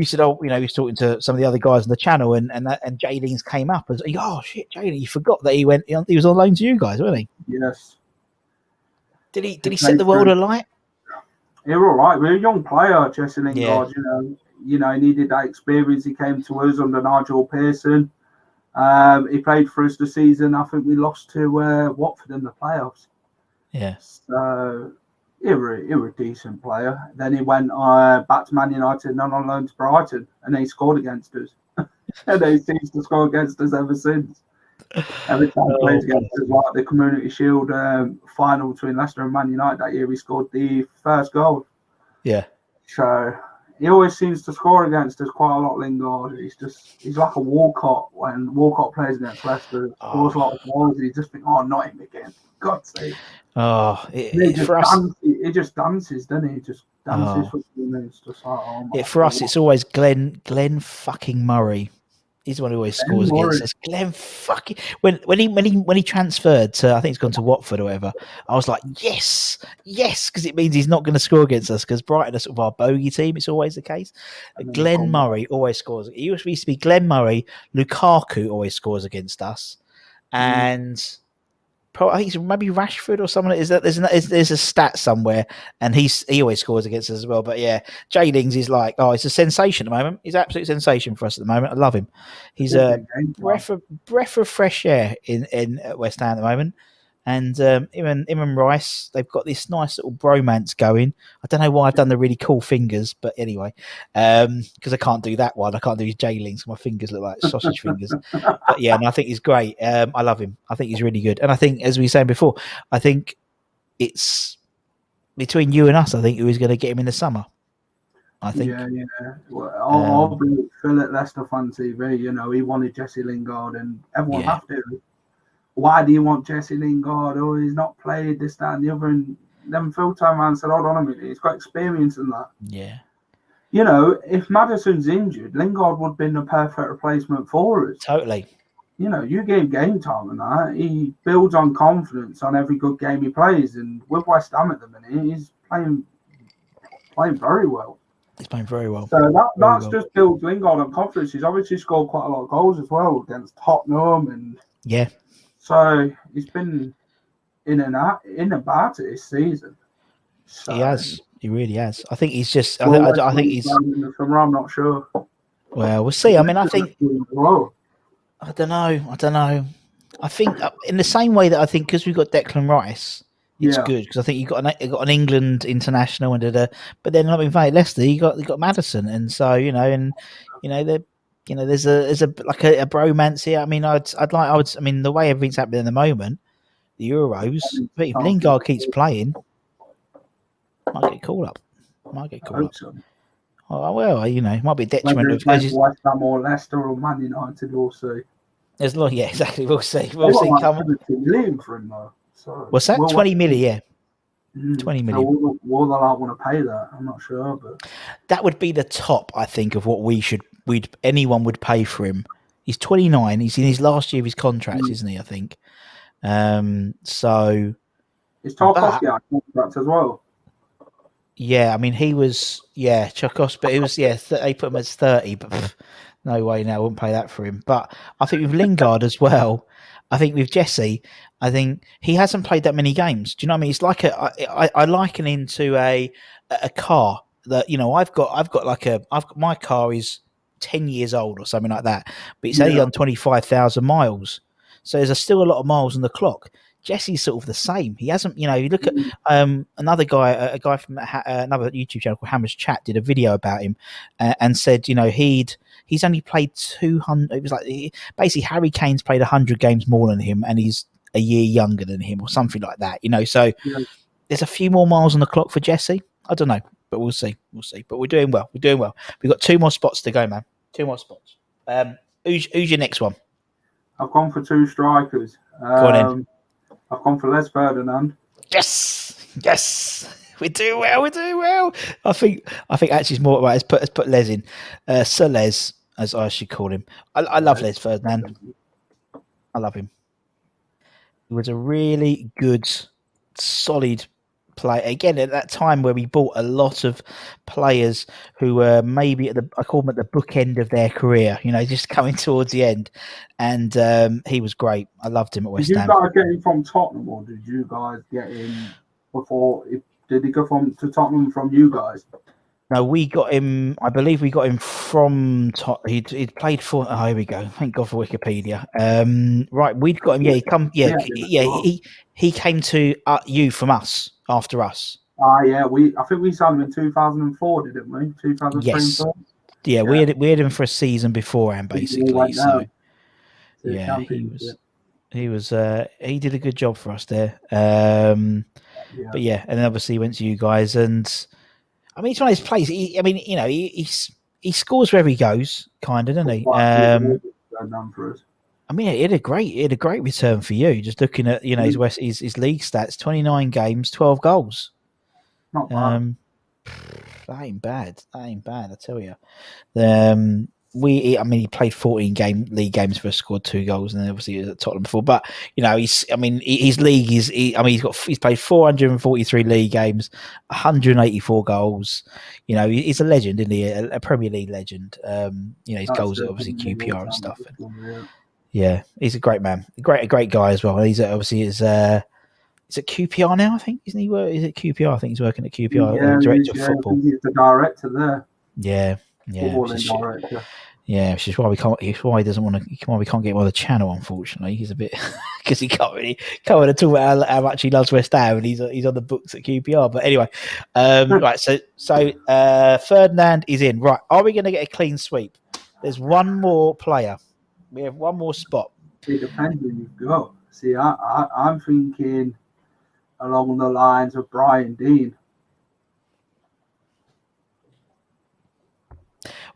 Speaker 1: said, he was talking to some of the other guys on the channel, and Jay Lings came up as, oh shit, Jay, you forgot that he was on loan to you guys, wasn't he?
Speaker 2: Yes.
Speaker 1: Did he set the world alight?
Speaker 2: He was all right. We're a young player, Jesse Lingard. Yeah. He needed that experience. He came to us under Nigel Pearson. He played for us the season. I think we lost to Watford in the playoffs.
Speaker 1: Yeah.
Speaker 2: So he was a decent player. Then he went back to Man United and on loan to Brighton, and he scored against us. And he seems to score against us ever since. Every time he plays against us, like the Community Shield final between Leicester and Man United that year, he scored the first goal.
Speaker 1: Yeah.
Speaker 2: So he always seems to score against us quite a lot, Lingard. He's like a Walcott when Walcott plays against Leicester. Scores a lot of goals. You just think, not him again. God's sake.
Speaker 1: He
Speaker 2: just dances, doesn't he? He just dances for 2 minutes. Just like,
Speaker 1: for us, it's always Glenn fucking Murray. He's the one who always scores against us. Glenn fucking when he transferred to, I think he's gone to Watford or whatever. I was like, yes, because it means he's not going to score against us, because Brighton are sort of our bogey team. It's always the case. Glenn Murray always scores. It used to be Glenn Murray. Lukaku always scores against us, and I think it's maybe Rashford or someone. There's a stat somewhere, and he always scores against us as well. But yeah, Jay Lings is like, it's a sensation at the moment. He's an absolute sensation for us at the moment. I love him. He's a breath of fresh air in West Ham at the moment. And him and Rice, they've got this nice little bromance going. I don't know why I've done the really cool fingers, but anyway, because I can't do that one. I can't do his Jay Lings. My fingers look like sausage fingers. But yeah, and I think he's great. I love him. I think he's really good. And I think, as we were saying before, I think it's between you and us. I think who is going to get him in the summer. I think.
Speaker 2: Yeah. Well, I'll be Phil at Leicester Fan TV. He wanted Jesse Lingard, and everyone have to. Why do you want Jesse Lingard? Oh, he's not played this, that, and the other. And then Phil turned around and said, hold on a minute, he's got experience in that.
Speaker 1: Yeah.
Speaker 2: If Maddison's injured, Lingard would have been the perfect replacement for us.
Speaker 1: Totally.
Speaker 2: You gave game time and that. He builds on confidence on every good game he plays. And with West Ham at the minute, he's playing very well.
Speaker 1: He's playing very well.
Speaker 2: So that's just built Lingard on confidence. He's obviously scored quite a lot of goals as well against Tottenham, and so he's been in and about it this season. So,
Speaker 1: he has. He really has. I think he's just.
Speaker 2: I
Speaker 1: think he's.
Speaker 2: In the summer, I'm not sure.
Speaker 1: Well, we'll see. I mean, I think. I don't know. I think in the same way that I think because we've got Declan Rice, it's good because I think you got an England international and but then not being funny, Leicester, you got Maddison, and so there's a like a bromance here. I mean, I mean the way everything's happening at the moment, the Euros. But if Lingard keeps playing, might get called up.
Speaker 2: So.
Speaker 1: Oh well, it might be a detriment of
Speaker 2: West Ham or Leicester or Man United. We'll see.
Speaker 1: There's exactly. We'll see. We'll see.
Speaker 2: Like 17 million for him though. So
Speaker 1: what's that? 20 million. Yeah. 20 million.
Speaker 2: So will they want to pay that? I'm not sure, but
Speaker 1: that would be the top, I think, of what anyone would pay for him. He's 29. He's in his last year of his contract, isn't he? I think. So.
Speaker 2: Is Tarkowski out of contract as well?
Speaker 1: Yeah, I mean he was Chakos, but it was they put him as 30, but no way now I wouldn't pay that for him. But I think with Lingard as well, I think with Jesse, I think he hasn't played that many games. Do you know what I mean? It's like I liken him to a car that I've got my car is 10 years old or something like that, but it's only on 25,000 miles, so there's still a lot of miles on the clock. Jesse's sort of the same. He hasn't, you look at another guy, a guy from another YouTube channel called Hammer's Chat did a video about him and said, he's only played 200. It was like basically Harry Kane's played 100 games more than him, and he's a year younger than him or something like that. So there's a few more miles on the clock for Jesse. I don't know, but we'll see. But we're doing well. We've got 2 more spots to go, man. 2 more spots. Who's your next one?
Speaker 2: I've gone for 2 strikers.
Speaker 1: Go on in.
Speaker 2: I've gone for Les Ferdinand.
Speaker 1: Yes. We're doing well. I think actually it's more right. Let's put Les in. Sir Les, as I should call him. I love Les Ferdinand. I love him. He was a really good, solid player. Again, at that time where we bought a lot of players who were maybe I call them at the bookend of their career, just coming towards the end. And he was great. I loved him at West Ham.
Speaker 2: Did you guys get him from Tottenham, or did you guys get him before? Did he go to Tottenham from you guys?
Speaker 1: No, we got him. I believe we got him from He'd played for. Oh, here we go. Thank God for Wikipedia. Right, we'd got him. Yeah, he come. Yeah. He came to you from us after us.
Speaker 2: Yeah. I think we signed him in 2004, didn't we? 2003.
Speaker 1: Yes. Yeah, we had him for a season beforehand, basically. So yeah, he did a good job for us there. But yeah, and then obviously he went to you guys, and I mean, it's one of his plays. He scores wherever he goes, kind of, doesn't he? I mean, he had a great return for you. Just looking at his league stats: 29 games, 12 goals.
Speaker 2: Not bad.
Speaker 1: That ain't bad. I tell you. He played 14 league games for us, scored 2 goals, and then obviously he was at Tottenham before. But his league is. He's played 443 league games, 184 goals. He's a legend, isn't he? A Premier League legend. His goals are obviously QPR and stuff. Yeah, he's a great man, a great guy as well. He's obviously is at QPR now, I think, isn't he? Is it QPR? I think he's working at QPR, director of football.
Speaker 2: He's the director there.
Speaker 1: Yeah. Which is why we can't. Why he doesn't want to. Why we can't get him on the channel, unfortunately. He's a bit because he can't really talk about how much he loves West Ham, and he's on the books at QPR. But anyway, right. So Ferdinand is in. Right. Are we going to get a clean sweep? There's one more player. We have one more spot.
Speaker 2: It depends who you've got. See, I'm thinking along the lines of Brian Dean.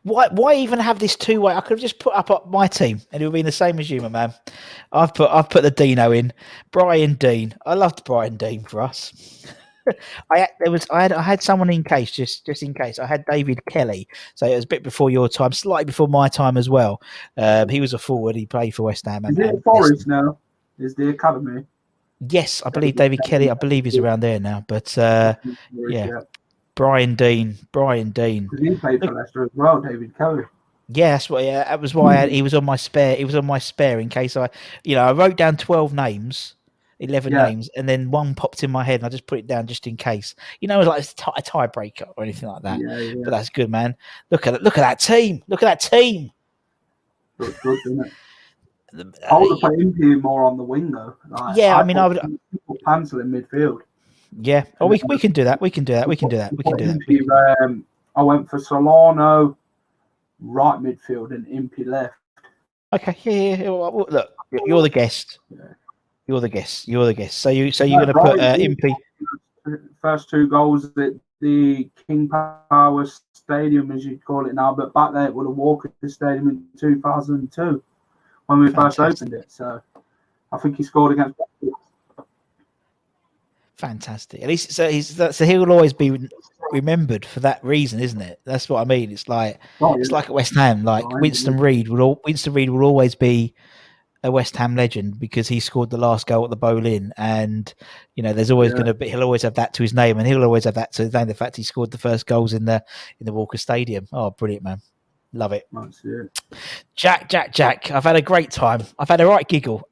Speaker 1: Why even have this 2-way? I could have just put up my team, and it would be the same as you, my man. I've put the Dino in, Brian Dean. I loved Brian Dean for us. I had someone in case, just in case. I had David Kelly, so it was a bit before your time, slightly before my time as well. He was a forward. He played for West Ham.
Speaker 2: Is it Forest now? Is the academy?
Speaker 1: Yes, I believe David Kelly. I believe he's around there now. But yeah. Brian Dean.
Speaker 2: Because he played for Leicester as well, David Kelly.
Speaker 1: Yeah, that's what. Yeah, that was why he was on my spare. He was on my spare in case I wrote down 12 names, 11 names, and then one popped in my head, and I just put it down just in case. It was like a tiebreaker or anything like that.
Speaker 2: Yeah.
Speaker 1: But that's good, man. Look at that team. Look at that team.
Speaker 2: Looks good, doesn't it? I would have put Impey more on the wing though.
Speaker 1: Like, yeah, I would
Speaker 2: put Pansel in midfield.
Speaker 1: Yeah. Oh, we can do that. We can do that.
Speaker 2: I went for Solano right midfield and Impey left.
Speaker 1: Okay. Yeah. Look, you're the guest. You're the guest. So you're going to put Impey.
Speaker 2: First 2 goals at the King Power Stadium, as you'd call it now, but back then it was a Walker Stadium in 2002 when we first opened it. So I think he scored against.
Speaker 1: Fantastic. At least so he'll always be remembered for that reason, isn't it? That's what I mean. It's like it's like at West Ham. Like Winston Reid will always be a West Ham legend because he scored the last goal at the Boleyn, and there's always going to be. He'll always have that to his name, and he'll always have that to his name. The fact he scored the first goals in the Walker Stadium. Oh, brilliant, man! Love it.
Speaker 2: That's it.
Speaker 1: Jack. I've had a great time. I've had a right giggle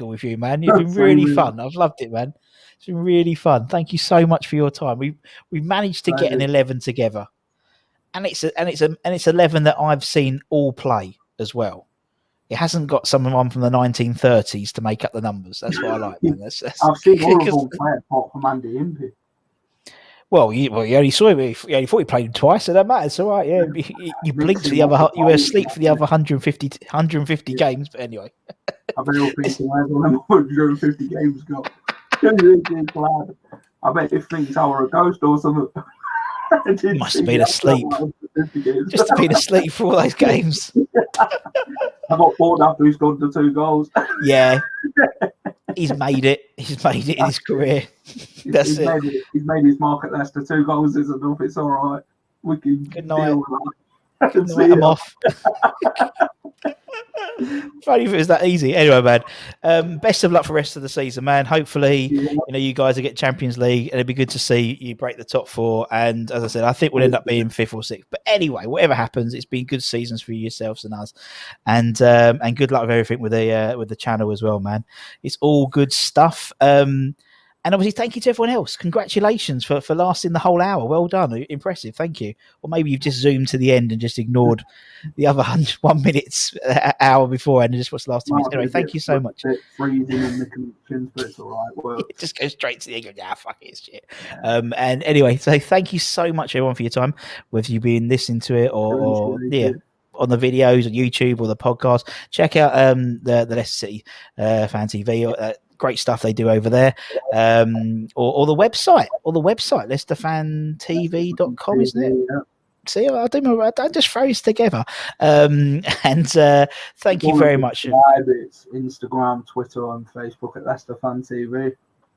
Speaker 1: with you, man. You've been really fun. I've loved it, man. It's been really fun. Thank you so much for your time. We managed to get an 11 together, and it's 11 that I've seen all play as well. It hasn't got someone from the 1930s to make up the numbers. That's what I like, man.
Speaker 2: I've seen all of them play apart from Andy Impey.
Speaker 1: Well, you only saw him. You only thought he played him twice, so that matters. It's all right. Yeah, you blinked for the other. You were asleep for the other 150 games. But anyway,
Speaker 2: I bet you're thinking, where's all them 150 games got? I bet he thinks I were a ghost or something.
Speaker 1: Must have been asleep. Just have been asleep for all those games.
Speaker 2: I got bored after he scored the 2 goals.
Speaker 1: Yeah. He's made it in his career. He's
Speaker 2: made his mark at Leicester. 2 goals is enough. It's all right. We can
Speaker 1: Good night.
Speaker 2: Good night.
Speaker 1: I'm off. Funny if it was that easy. Anyway, man, best of luck for the rest of the season, man. Hopefully, you guys will get Champions League, and it'd be good to see you break the top 4. And as I said, I think we'll end up being 5th or 6th. But anyway, whatever happens, it's been good seasons for yourselves and us, and good luck with everything with the channel as well, man. It's all good stuff. And obviously, thank you to everyone else. Congratulations for lasting the whole hour. Well done. Impressive. Thank you. Or maybe you've just zoomed to the end and just ignored the other 1 minute, hour before and just watched the last 2 minutes. Anyway, thank you so much.
Speaker 2: Freezing in the connections, but it's all right. Well,
Speaker 1: it just goes straight to the end. Yeah, fuck it, it's shit. And anyway, so thank you so much, everyone, for your time, whether you've been listening to it or on the videos on YouTube or the podcast. Check out the Leicester City Fan TV. Great stuff they do over there, or the website, leicesterfantv.com, isn't it? Yeah. See, I just throw this together. And thank you very much.
Speaker 2: It's Instagram, Twitter, and Facebook at Leicester Fan TV.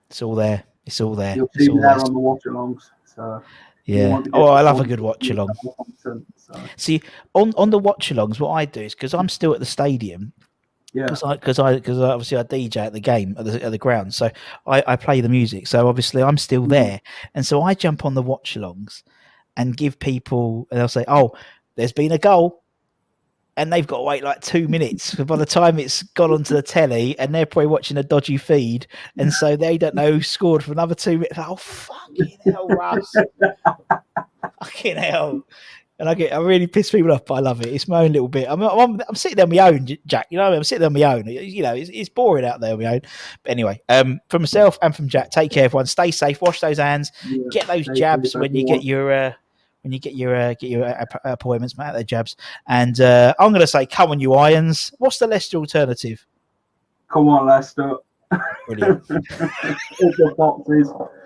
Speaker 1: It's all there. You'll
Speaker 2: see me there on the watch-alongs. So
Speaker 1: yeah. Oh, I love a good watch-along. See, on the watch-alongs, what I do is because I'm still at the stadium.
Speaker 2: Yeah,
Speaker 1: because obviously I DJ at the game at the ground, so I play the music. So obviously I'm still there, and so I jump on the watch-alongs and give people, and they'll say, "Oh, there's been a goal," and they've got to wait like 2 minutes. By the time it's gone onto the telly, and they're probably watching a dodgy feed, and so they don't know who scored for another 2 minutes. Oh, fucking hell, Russ! Fucking hell! And I really piss people off, but I love it. It's my own little bit. I'm sitting there on my own, Jack. You know, I'm sitting there on my own. It's boring out there on my own. But anyway, from myself and from Jack, take care, everyone. Stay safe. Wash those hands. Get those jabs when you get your appointments, mate. Their jabs. And I'm going to say, come on, you Irons. What's the Leicester alternative?
Speaker 2: Come on, Leicester.
Speaker 1: Brilliant.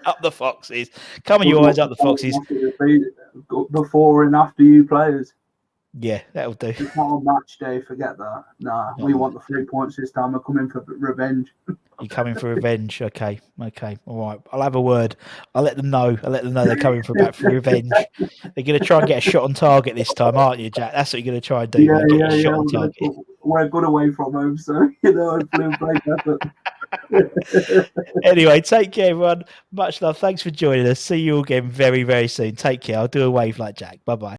Speaker 1: Up the Foxes. Come on, you Irons, up the Foxes.
Speaker 2: Before and after you players.
Speaker 1: Yeah, that'll do.
Speaker 2: It's not a match day, forget that. Nah, we want the 3 points this time. We're coming for revenge.
Speaker 1: You're coming for revenge. Okay. All right. I'll have a word. I'll let them know. They're coming back for revenge. They're going to try and get a shot on target this time, aren't you, Jack? That's what you're going to try and do.
Speaker 2: Yeah. Shot on target. We're good away from home, so hopefully we'll play better.
Speaker 1: Anyway, take care, everyone. Much love. Thanks for joining us. See you again very, very soon. Take care. I'll do a wave like Jack. Bye-bye.